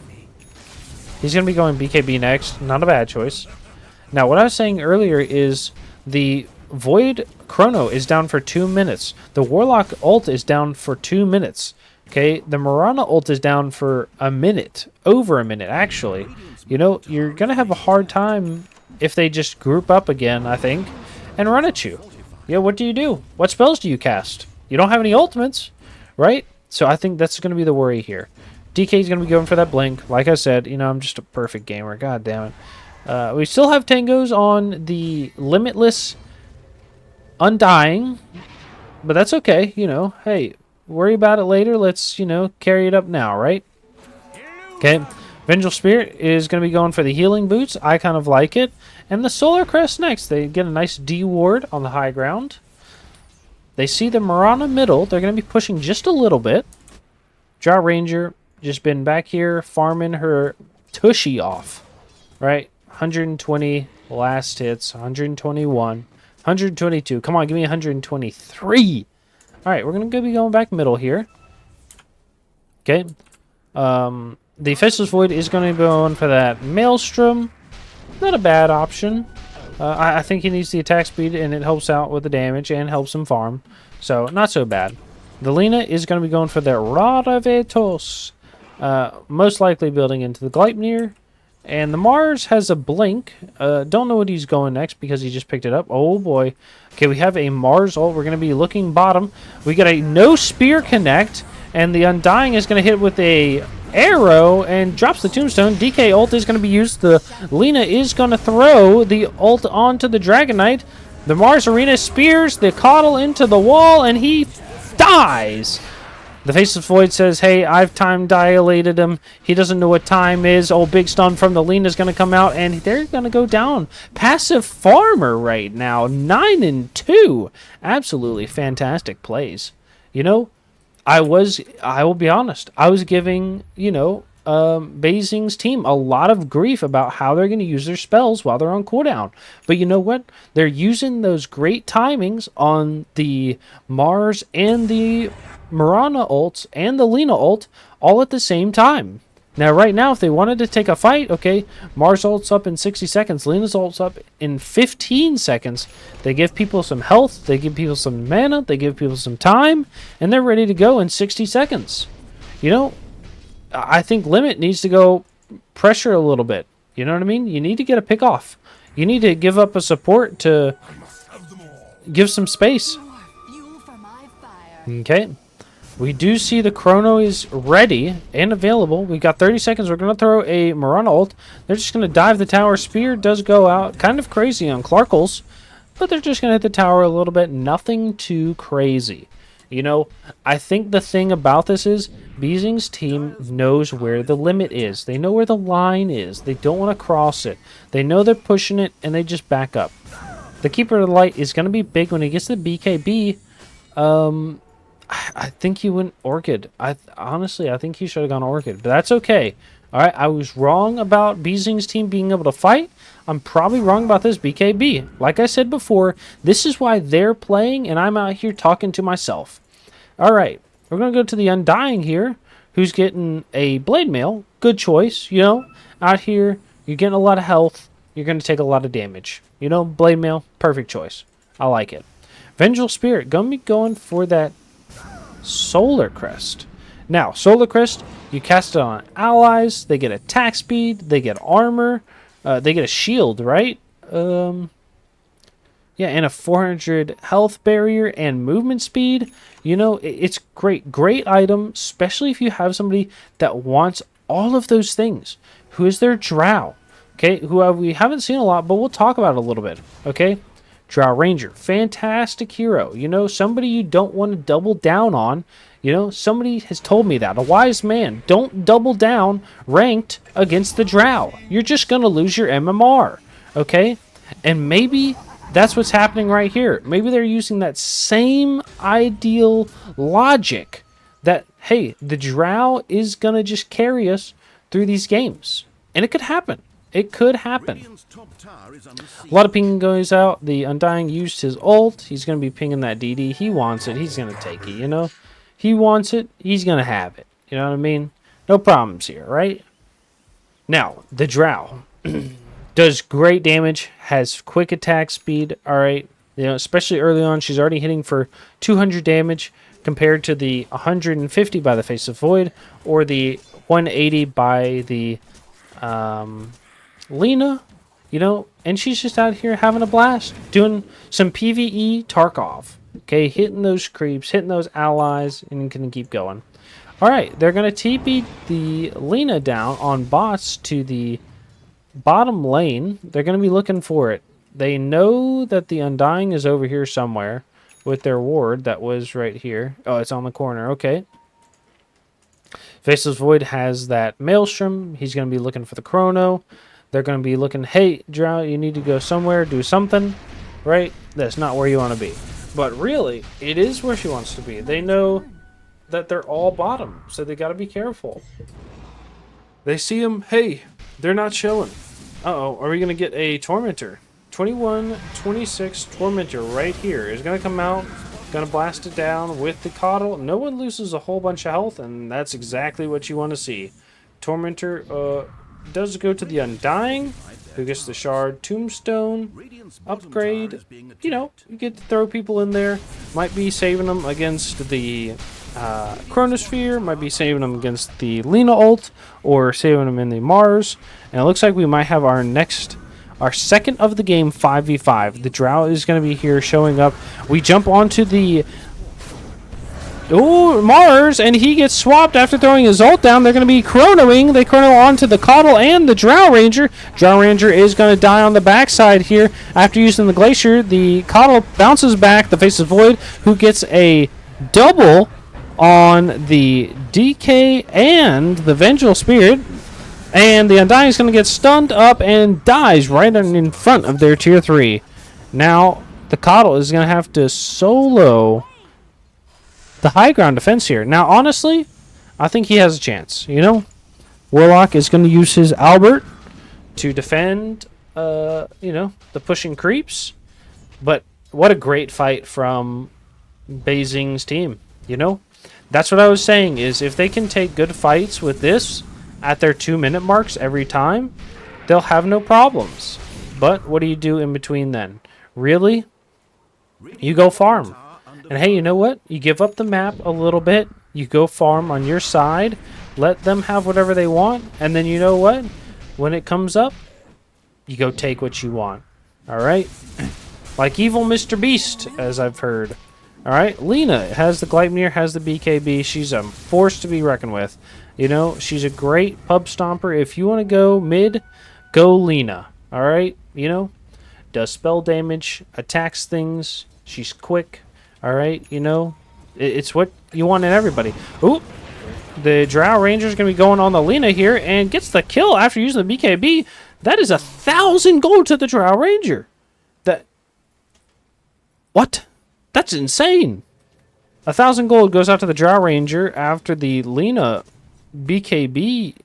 He's going to be going BKB next. Not a bad choice. Now, what I was saying earlier is the Void Chrono is down for 2 minutes. The Warlock ult is down for 2 minutes. Okay, the Mirana ult is down for a minute. Over a minute, actually. You're going to have a hard time if they just group up again, I think, and run at you. Yeah, what do you do? What spells do you cast? You don't have any ultimates, right? So I think that's going to be the worry here. DK is going to be going for that blink. Like I said, I'm just a perfect gamer. God damn it. We still have tangos on the Limitless Undying, but that's okay. Hey, worry about it later. Let's, carry it up now, right? Okay. Vengeful Spirit is going to be going for the healing boots. I kind of like it. And the Solar Crest next. They get a nice D ward on the high ground. They see the Mirana middle. They're going to be pushing just a little bit. Draw Ranger just been back here farming her tushy off. Right? 120 last hits. 121. 122. Come on, give me 123. All right, we're going to be going back middle here. Okay. The Faceless Void is going to be going for that Maelstrom. Not a bad option. I think he needs the attack speed, and it helps out with the damage and helps him farm. So, not so bad. The Lena is going to be going for the Radavetos. Most likely building into the Gleipnir. And the Mars has a blink. Don't know what he's going next because he just picked it up. Oh, boy. Okay, we have a Mars ult. We're going to be looking bottom. We got a no spear connect. And the Undying is going to hit with a arrow and drops the tombstone. DK ult is going to be used. The Lena is going to throw the ult onto the Dragon Knight. The Mars Arena spears the Coddle into the wall, and he dies. The Faceless Void says, hey, I've time dilated him. He doesn't know what time is. Oh, big stun from the Lena is going to come out, and they're going to go down. Passive Farmer right now, 9-2. Absolutely fantastic plays. I will be honest, I was giving, bzeng's team a lot of grief about how they're going to use their spells while they're on cooldown. But you know what? They're using those great timings on the Mars and the Mirana ults and the Lena ult all at the same time. Now, right now, if they wanted to take a fight, okay, Mars ult's up in 60 seconds, Lena's ult's up in 15 seconds. They give people some health, they give people some mana, they give people some time, and they're ready to go in 60 seconds. You know, I think Limit needs to go pressure a little bit. You know what I mean? You need to get a pick off. You need to give up a support to give some space. Fuel for my fire. Okay. We do see the Chrono is ready and available. We've got 30 seconds. We're going to throw a Mirana ult. They're just going to dive the tower. Spear does go out. Kind of crazy on Clarkles. But they're just going to hit the tower a little bit. Nothing too crazy. You know, I think the thing about this is bzeng's team knows where the limit is. They know where the line is. They don't want to cross it. They know they're pushing it, and they just back up. The Keeper of the Light is going to be big when he gets to the BKB. I think he went Orchid. Honestly, I think he should have gone Orchid, but that's okay. All right, I was wrong about bzeng's team being able to fight. I'm probably wrong about this BKB. Like I said before, this is why they're playing, and I'm out here talking to myself. All right, we're going to go to the Undying here, who's getting a Blade Mail. Good choice, you know. Out here, you're getting a lot of health. You're going to take a lot of damage. You know, Blade Mail, perfect choice. I like it. Vengeful Spirit, going to be going for that Solar Crest. Now, Solar Crest, you cast it on allies. They get attack speed. They get armor. They get a shield, right? Yeah, and a 400 health barrier and movement speed. You know, it's great. Great item, especially if you have somebody that wants all of those things. Who is their Drow? Okay, who we haven't seen a lot, but we'll talk about it a little bit. Okay, Drow Ranger, fantastic hero. You know, somebody you don't want to double down on. You know, somebody has told me that. A wise man. Don't double down ranked against the Drow. You're just going to lose your MMR. Okay? And maybe that's what's happening right here. Maybe they're using that same ideal logic that, hey, the Drow is going to just carry us through these games. And it could happen. It could happen. A lot of pinging goes out. The Undying used his ult. He's going to be pinging that DD. He wants it. He's going to take it, you know? He wants it. He's going to have it. You know what I mean? No problems here, right? Now, the Drow does great damage, has quick attack speed, all right? You know, especially early on, she's already hitting for 200 damage compared to the 150 by the Face of Void or the 180 by the Lena, you know, and she's just out here having a blast, doing some PvE Tarkov. Okay, hitting those creeps, hitting those allies, and can keep going. All right, they're going to TP the Lena down on bots to the bottom lane. They're going to be looking for it. They know that the Undying is over here somewhere with their ward that was right here. Oh, it's on the corner. Okay. Faceless Void has that Maelstrom. He's going to be looking for the Chrono. They're going to be looking, hey, Drow, you need to go somewhere, do something, right? That's not where you want to be. But really, it is where she wants to be. They know that they're all bottom, so they got to be careful. They see them, hey, they're not chilling. Uh-oh, are we going to get a Tormentor? 21-26 Tormentor right here is going to come out, going to blast it down with the Coddle. No one loses a whole bunch of health, and that's exactly what you want to see. Tormentor does go to the Undying, who gets the Shard Tombstone upgrade. You know, you get to throw people in there. Might be saving them against the Chronosphere, might be saving them against the Lena ult, or saving them in the Mars. And it looks like we might have our second of the game 5v5. The Drow is going to be here showing up. We jump onto the Mars, and he gets swapped after throwing his ult down. They're going to be chronoing. They chrono onto the Coddle and the Drow Ranger. Drow Ranger is going to die on the backside here after using the Glacier. The Coddle bounces back. The Face of Void, who gets a double on the DK and the Vengeful Spirit. And the Undying is going to get stunned up and dies right in front of their tier 3. Now, the Coddle is going to have to solo the high ground defense here. Now, honestly, I think he has a chance. You know, Warlock is going to use his Albert to defend, you know, the pushing creeps. But what a great fight from bzeng's team, you know? That's what I was saying, is if they can take good fights with this at their 2-minute marks every time, they'll have no problems. But what do you do in between then? Really? You go farm. And hey, you know what? You give up the map a little bit. You go farm on your side. Let them have whatever they want. And then you know what? When it comes up, you go take what you want. All right? Like evil Mr. Beast, as I've heard. All right? Lena has the Gleipnir, has the BKB. She's a force to be reckoned with. You know, she's a great pub stomper. If you want to go mid, go Lena. All right? You know? Does spell damage, attacks things. She's quick. All right? You know? It's what you want in everybody. Ooh! The Drow Ranger is going to be going on the Lena here and gets the kill after using the BKB. That is 1,000 gold to the Drow Ranger. What? That's insane. 1,000 gold goes out to the Drow Ranger after the Lena BKB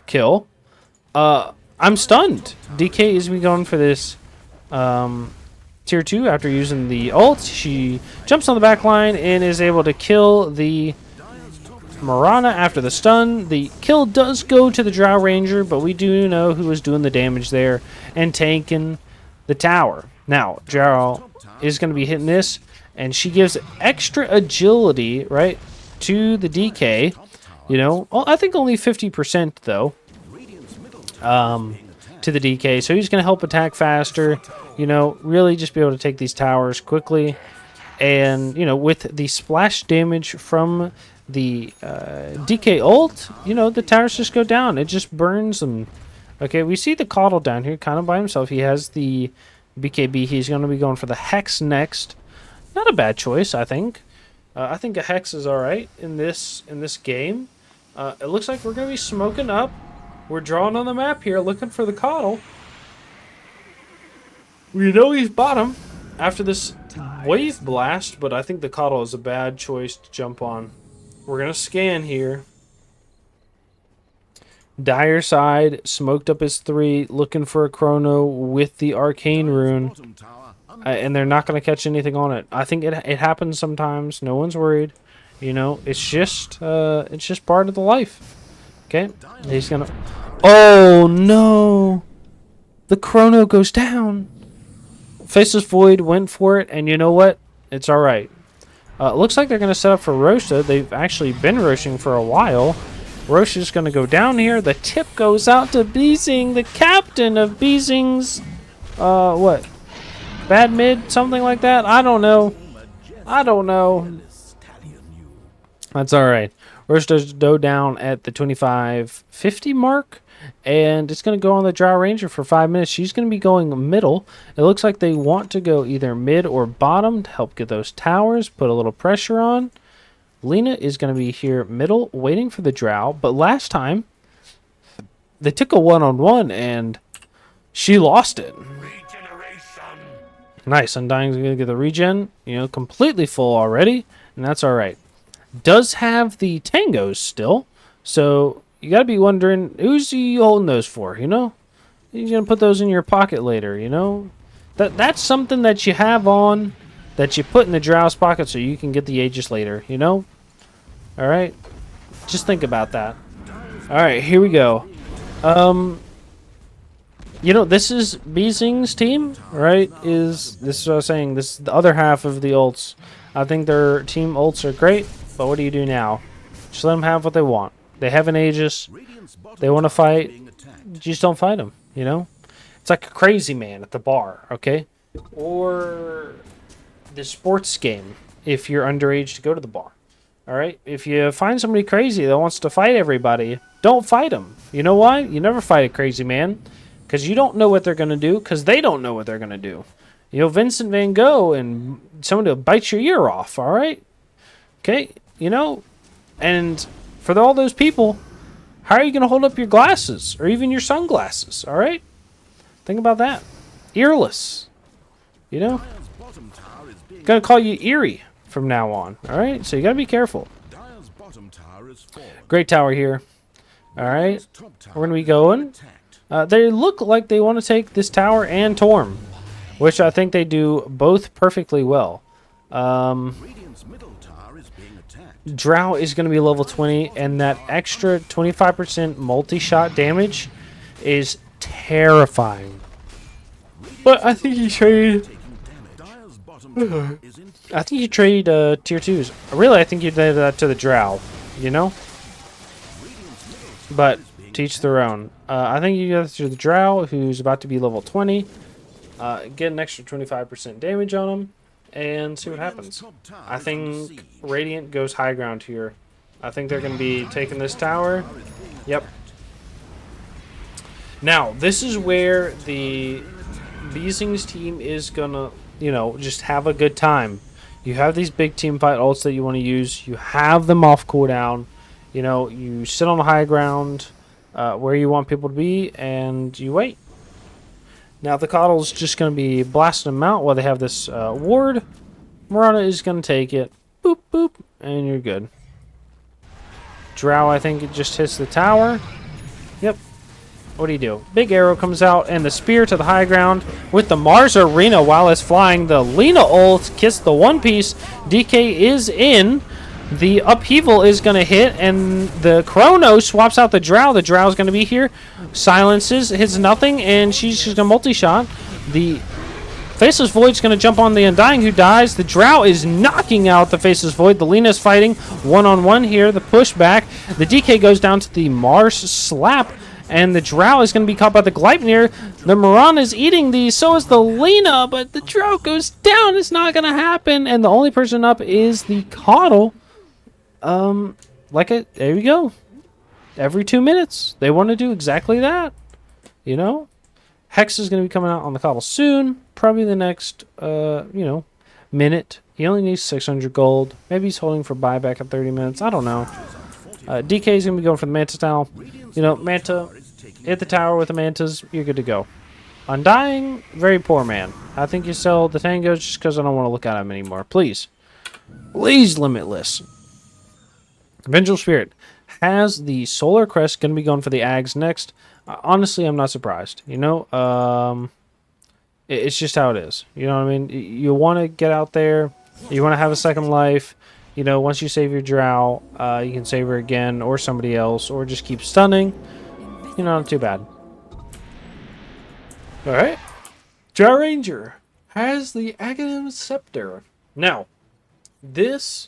kill. I'm stunned. DK is going for this tier 2 after using the ult. She jumps on the back line and is able to kill the Marana after the stun. The kill does go to the Drow Ranger, but we do know who is doing the damage there and tanking the tower. Now, Drow is going to be hitting this, and she gives extra agility, right, to the DK. You know, well, I think only 50% though. To the DK, so he's going to help attack faster, you know, really just be able to take these towers quickly. And, you know, with the splash damage from the DK ult, you know, the towers just go down. It just burns them. Okay, we see the Coddle down here kind of by himself. He has the BKB. He's going to be going for the Hex next. Not a bad choice, I think. I think a Hex is all right in this game. It looks like we're going to be smoking up. We're drawing on the map here, looking for the Coddle. We know he's bottom after this wave blast, but I think the Coddle is a bad choice to jump on. We're going to scan here. Dire side, smoked up his 3, looking for a Chrono with the Arcane Rune. And they're not going to catch anything on it. I think it happens sometimes. No one's worried. You know, it's just part of the life. Okay, he's gonna... Oh, no! The Chrono goes down! Faceless Void went for it, and you know what? It's alright. Looks like they're going to set up for Rosha. They've actually been Roshing for a while. Rosha's going to go down here. The tip goes out to bzeng, the captain of bzeng's... what? Bad mid? Something like that? I don't know. That's alright. Roche does go down at the 2550 mark, and it's going to go on the Drow Ranger for 5 minutes. She's going to be going middle. It looks like they want to go either mid or bottom to help get those towers, put a little pressure on. Lena is going to be here middle, waiting for the Drow, but last time, they took a one-on-one, and she lost it. Nice, Undying's going to get the regen, you know, completely full already, and that's alright. Does have the tangos still, so you got to be wondering, who's he holding those for, you know? He's going to put those in your pocket later, you know? That's something that you have on, that you put in the Drow's pocket so you can get the Aegis later, you know? Alright? Just think about that. Alright, here we go. You know, this is bzeng's team, right? This is what I was saying, this is the other half of the ults. I think their team ults are great. But what do you do now? Just let them have what they want. They have an Aegis. They want to fight. You just don't fight them, you know? It's like a crazy man at the bar, okay? Or the sports game, if you're underage to go to the bar. All right? If you find somebody crazy that wants to fight everybody, don't fight them. You know why? You never fight a crazy man. Because you don't know what they're going to do, because they don't know what they're going to do. You know, Vincent Van Gogh and someone will bite your ear off, all right? Okay? You know, and for all those people, how are you going to hold up your glasses or even your sunglasses? All right, think about that. Earless, you know. Gonna call you Eerie from now on. All right, so you gotta be careful. Great tower here. All right, we're gonna be going. They look like they want to take this tower and Torm, which I think they do both perfectly well. Drow is going to be level 20, and that extra 25% multi-shot damage is terrifying. But I think he traded tower is in I think you trade tier 2s. Really, I think you did that to the Drow, you know? Radiant's middle tower But is being to each their own. I think you go through the Drow, who's about to be level 20. Get an extra 25% damage on him, and see what happens. top tower I is under think siege. Radiant goes high ground here. I think they're going to be taking this tower. Yep. Now, this is where the bzeng's team is going to, you know, just have a good time. You have these big team fight ults that you want to use. You have them off cooldown. You know, you sit on the high ground where you want people to be, and you wait. Now, the Coddle's just going to be blasting them out while they have this ward. Mirana is going to take it. Boop, boop, and you're good. Drow, I think it just hits the tower. Yep. What do you do? Big arrow comes out, and the spear to the high ground with the Mars Arena while it's flying. The Lina ult kiss the One Piece. DK is in. The upheaval is going to hit, and the Chrono swaps out the Drow. The Drow is going to be here. Silences, hits nothing, and she's just going to multi-shot. The Faceless Void's going to jump on the Undying, who dies. The Drow is knocking out the Faceless Void. The Lina's fighting one-on-one here. The pushback. The DK goes down to the Mars slap, and the Drow is going to be caught by the Gleipnir. The Mirana is eating these, so is the Lina, but the Drow goes down. It's not going to happen, and the only person up is the Coddle. There we go. Every 2 minutes, they want to do exactly that. You know? Hex is going to be coming out on the Coddle soon. Probably the next, minute. He only needs 600 gold. Maybe he's holding for buyback at 30 minutes. I don't know. DK is going to be going for the Manta style. You know, Manta, hit the tower with the Mantas. You're good to go. Undying, very poor man. I think you sell the Tangos just because I don't want to look at him anymore. Please. Please, Limitless. Vengeful Spirit has the Solar Crest, going to be going for the Ags next. Honestly, I'm not surprised. You know, it's just how it is. You know what I mean? You want to get out there. You want to have a second life. You know, once you save your Drow, you can save her again or somebody else, or just keep stunning. You know, not too bad. All right. Drow Ranger has the Aghanim Scepter. Now, this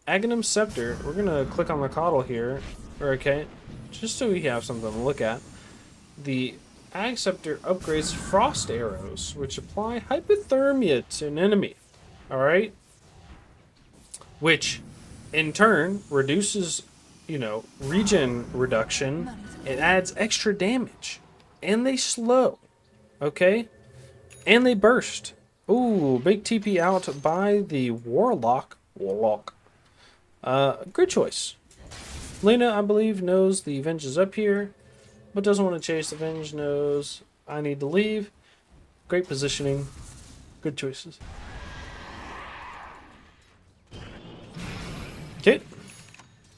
Aghanim Scepter, we're going to click on the Coddle here, okay, just so we have something to look at. The Ag Scepter upgrades Frost Arrows, which apply hypothermia to an enemy, alright? Which, in turn, reduces, you know, regen reduction. It adds extra damage. And they slow, okay? And they burst. Ooh, big TP out by the Warlock. Good choice. Lina, I believe, knows the Venge is up here, but doesn't want to chase. The Venge knows I need to leave. Great positioning. Good choices. Okay.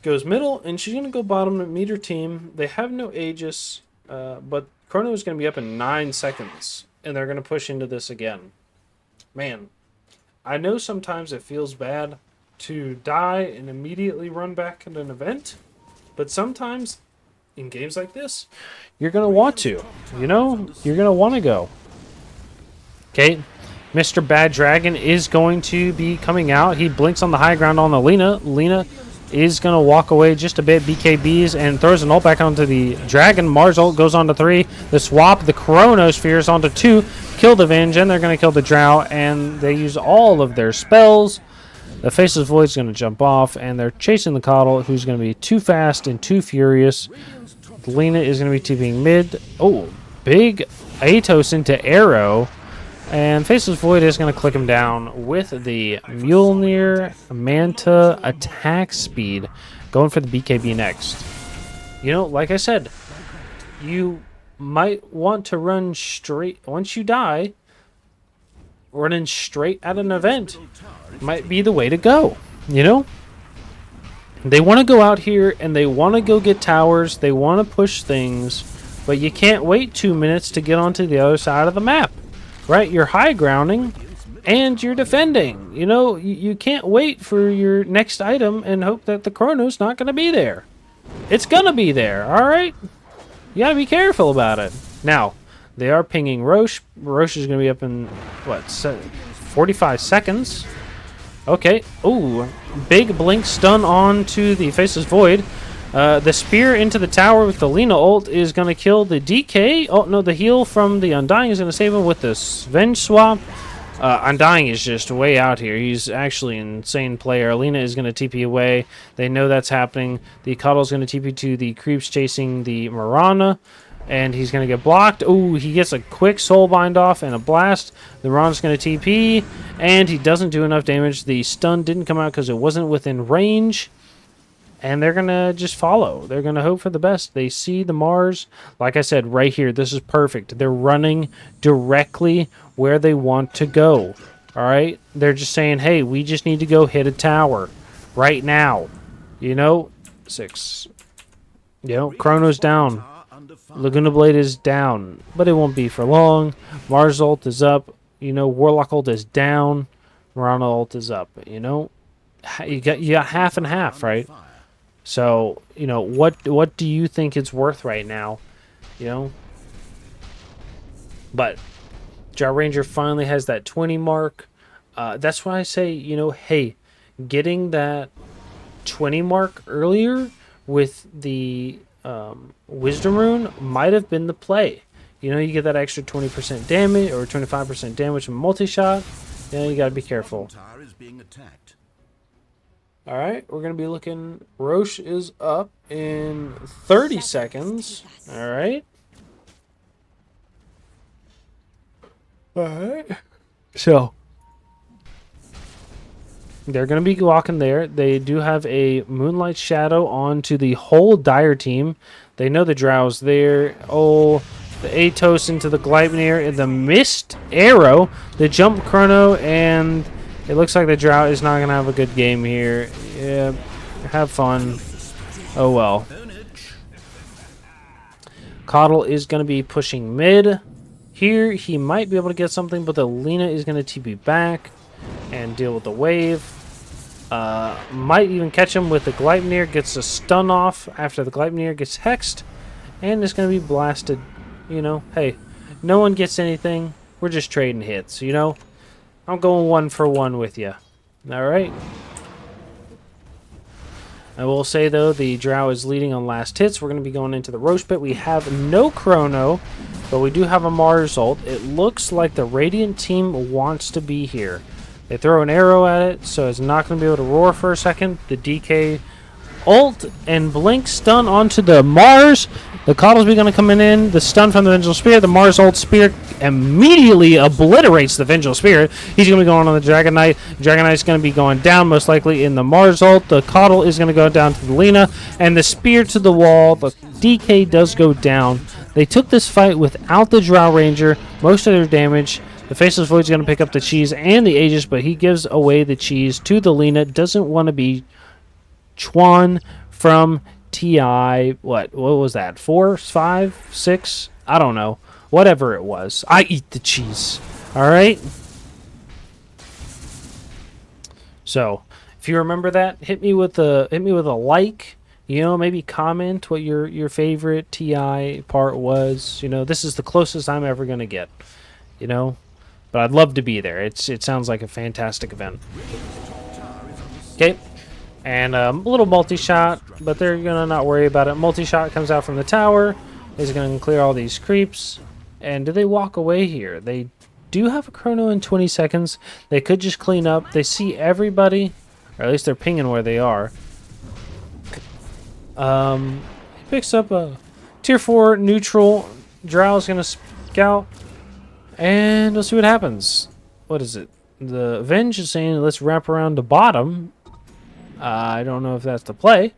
Goes middle, and she's going to go bottom to meet her team. They have no Aegis, but Chrono is going to be up in 9 seconds, and they're going to push into this again. Man, I know sometimes it feels bad to die and immediately run back at an event, but sometimes in games like this, you're going to want to. You know, you're going to want to go. Okay, Mr. Bad Dragon is going to be coming out. He blinks on the high ground on the Lina. Lina is going to walk away just a bit, BKBs, and throws an ult back onto the Dragon. Mars ult goes on to 3. The swap, the Chronospheres onto 2. Kill the Venge, and they're going to kill the Drow, and they use all of their spells. The Faceless Void's going to jump off, and they're chasing the Coddle, who's going to be too fast and too furious. Lina is going to be TPing mid. Oh, big Atos into Arrow. And Faceless Void is going to click him down with the Mjolnir Manta attack speed. Going for the BKB next. You know, like I said, you might want to run straight. Once you die, running straight at an event might be the way to go. You know? They want to go out here and they want to go get towers. They want to push things. But you can't wait 2 minutes to get onto the other side of the map. Right, you're high grounding and you're defending. You know, you can't wait for your next item and hope that the Chrono's not going to be there. It's going to be there, all right? You got to be careful about it. Now, they are pinging Roche. Roche is going to be up in, what, 45 seconds. Okay. Ooh, big blink stun on to the Faceless Void. The spear into the tower with the Lina ult is going to kill the DK. Oh, no, the heal from the Undying is going to save him with the Venge swap. Undying is just way out here. He's actually an insane player. Lina is going to TP away. They know that's happening. The Cuddle is going to TP to the creeps chasing the Mirana. And he's going to get blocked. Ooh, he gets a quick soul bind off and a blast. The Mirana's going to TP. And he doesn't do enough damage. The stun didn't come out because it wasn't within range. And they're going to just follow. They're going to hope for the best. They see the Mars. Like I said, right here, this is perfect. They're running directly where they want to go. All right? They're just saying, hey, we just need to go hit a tower right now. You know? 6. You know, Chrono's down. Laguna Blade is down. But it won't be for long. Mars ult is up. You know, Warlock ult is down. Mirana ult is up. You know? You got half and half, right? So, you know, what do you think it's worth right now? You know? But Drow Ranger finally has that 20 mark. That's why I say, you know, hey, getting that 20 mark earlier with the Wisdom Rune might have been the play. You know, you get that extra 20% damage or 25% damage from multi-shot. You know, you got to be careful. All right, we're going to be looking. Roche is up in 30 seconds. All right. All right. So they're going to be walking there. They do have a Moonlight Shadow onto the whole Dire team. They know the Drow's there. Oh, the Atos into the Gleipnir and the Mist Arrow, the Jump Chrono, and it looks like the Drow is not going to have a good game here. Yeah, have fun. Oh well. Coddle is going to be pushing mid. Here, he might be able to get something, but the Lina is going to TP back and deal with the wave. Might even catch him with the Gleipnir. Gets a stun off after the Gleipnir gets hexed. And it's going to be blasted. You know, hey, no one gets anything. We're just trading hits, you know. I'm going 1 for 1 with you. All right. I will say, though, the Drow is leading on last hits. We're going to be going into the Roche pit. We have no Chrono, but we do have a Mars ult. It looks like the Radiant team wants to be here. They throw an arrow at it, so it's not going to be able to roar for a second. The DK ult and blink stun onto the Mars. The Coddle's going to come in. The stun from the Vengeful Spirit. The Mars ult Spirit immediately obliterates the Vengeful Spirit. He's going to be going on the Dragon Knight. Dragon Knight's going to be going down most likely in the Mars ult. The Coddle is going to go down to the Lina. And the Spear to the wall. The DK does go down. They took this fight without the Drow Ranger. Most of their damage. The Faceless Void's going to pick up the cheese and the Aegis, but he gives away the cheese to the Lina. Doesn't want to be Chuan from TI. What was that? 4, 5, 6? I don't know. Whatever it was. I eat the cheese. All right? So, if you remember that, hit me with a like. You know, maybe comment what your favorite TI part was. You know, this is the closest I'm ever going to get. You know? But I'd love to be there. It sounds like a fantastic event. Okay. And a little multi-shot, but they're going to not worry about it. Multi-shot comes out from the tower. Is going to clear all these creeps. And do they walk away here? They do have a Chrono in 20 seconds. They could just clean up. They see everybody. Or at least they're pinging where they are. He picks up a tier 4 neutral. Drow's going to scout. And we'll see what happens. What is it? The Venge is saying let's wrap around the bottom. I don't know if that's the play.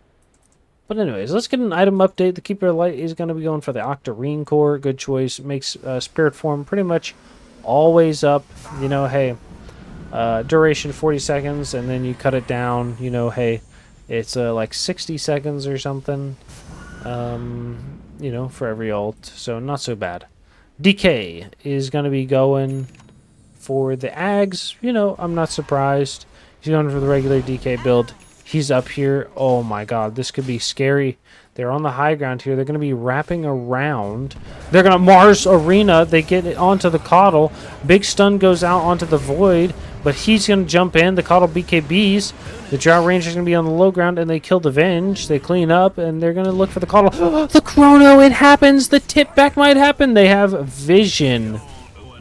But anyways, let's get an item update. The Keeper of Light is going to be going for the Octarine Core. Good choice. Makes Spirit Form pretty much always up. You know, hey, duration 40 seconds, and then you cut it down. You know, hey, it's like 60 seconds or something. You know, for every ult. So not so bad. DK is going to be going for the Ags. You know, I'm not surprised. He's going for the regular DK build. He's up here. Oh my god, this could be scary. They're on the high ground here. They're going to be wrapping around. They're going to Mars Arena. They get it onto the Coddle. Big stun goes out onto the Void. but he's going to jump in. The Coddle BKBs. The Drow Ranger's going to be on the low ground, and they kill the Venge. They clean up, and they're going to look for the Coddle. The Chrono, it happens. The tip back might happen. They have vision.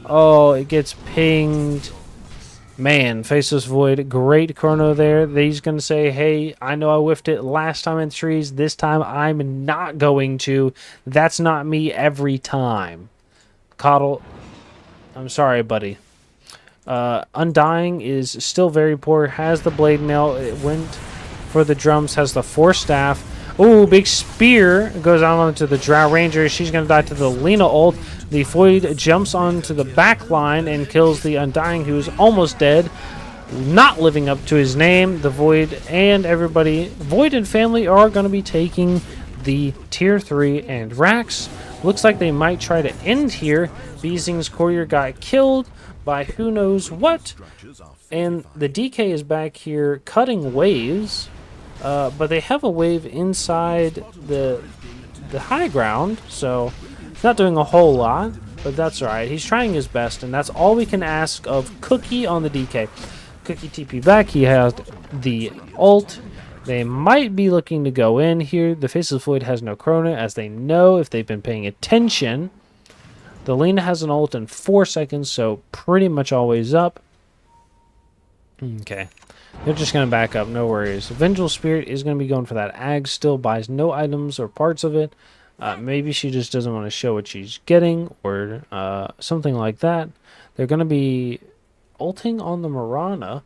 Oh, it gets pinged. Man, Faceless Void, great Chrono there. He's going to say, hey, I know I whiffed it last time in trees. This time I'm not going to. That's not me every time. Coddle, I'm sorry, buddy. Undying is still very poor. Has the Blade Mail. It went for the drums. Has the Force Staff. Ooh, big spear goes out onto the Drow Ranger. She's going to die to the Lina ult. The Void jumps onto the back line and kills the Undying, who's almost dead. Not living up to his name. The Void and everybody, Void and family, are going to be taking the Tier 3 and Rax. Looks like they might try to end here. Bzeng's courier got killed by who knows what. And the DK is back here cutting waves. But they have a wave inside the high ground, so he's not doing a whole lot, but that's alright. He's trying his best, and that's all we can ask of Cookie on the DK. Cookie TP back. He has the ult. They might be looking to go in here. The Faceless Void has no Chrono, as they know if they've been paying attention. The Lina has an ult in 4 seconds, so pretty much always up. Okay. They're just going to back up, no worries. Vengeful Spirit is going to be going for that Ag still, buys no items or parts of it. Maybe she just doesn't want to show what she's getting or something like that. They're going to be ulting on the Mirana,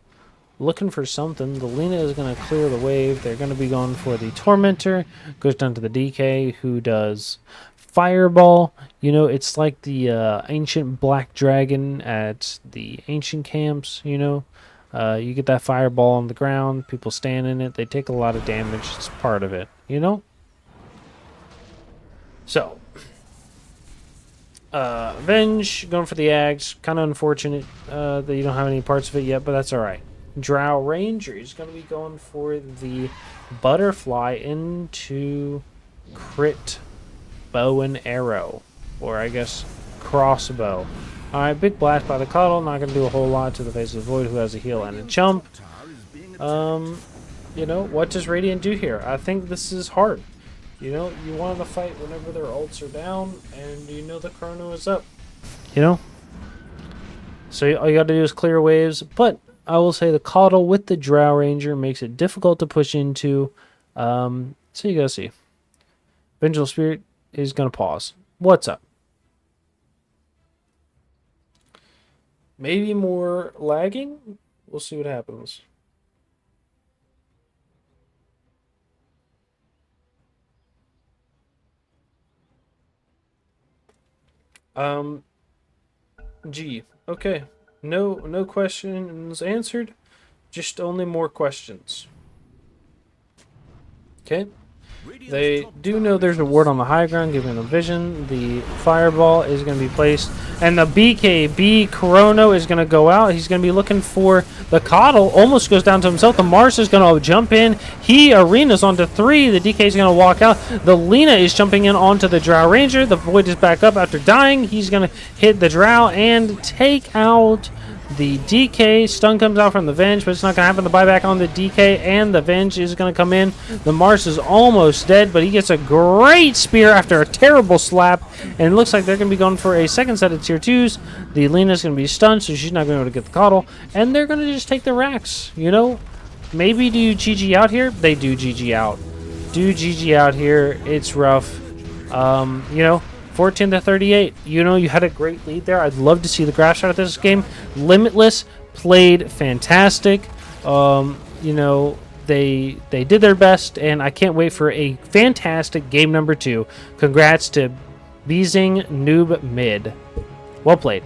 looking for something. The Lina is going to clear the wave. They're going to be going for the Tormentor. Goes down to the DK, who does Fireball. You know, it's like the ancient Black Dragon at the ancient camps, you know. You get that fireball on the ground, people stand in it, they take a lot of damage, it's part of it, you know? So, Venge, going for the Ags, kind of unfortunate that you don't have any parts of it yet, but that's alright. Drow Ranger is going to be going for the Butterfly into crit bow and arrow, or I guess crossbow. Alright, big blast by the Coddle. Not going to do a whole lot to the Faceless Void, who has a heal and a jump. You know, what does Radiant do here? I think this is hard. You know, you want to fight whenever their ults are down, and you know the Chrono is up. You know? So all you got to do is clear waves, but I will say the Coddle with the Drow Ranger makes it difficult to push into. So you got to see. Vengeful Spirit is going to pause. What's up? Maybe more lagging? We'll see what happens. Gee. Okay. No questions answered. Just only more questions. Okay. They do know there's a ward on the high ground, giving them vision. The fireball is going to be placed, and the BKB Chrono is going to go out. He's going to be looking for the Coddle. Almost goes down to himself. The Mars is going to jump in. He arenas onto 3. The DK is going to walk out. The Lina is jumping in onto the Drow Ranger. The Void is back up after dying. He's going to hit the Drow and take out the DK. Stun comes out from the Venge, but it's not going to happen. The buyback on the DK, and the Venge is going to come in. The Mars is almost dead, but he gets a great spear after a terrible slap, and it looks like they're going to be going for a second set of tier 2s. The Lina is going to be stunned, so she's not going to be able to get the Coddle, and they're going to just take the Rax, you know? Maybe do GG out here? They do GG out. Do GG out here. It's rough. You know, 14-38. You know, you had a great lead there. I'd love to see the graph shot of this game. Limitless played fantastic. You know, they did their best, and I can't wait for a fantastic game number 2. Congrats to bzeng Noob Mid. Well played.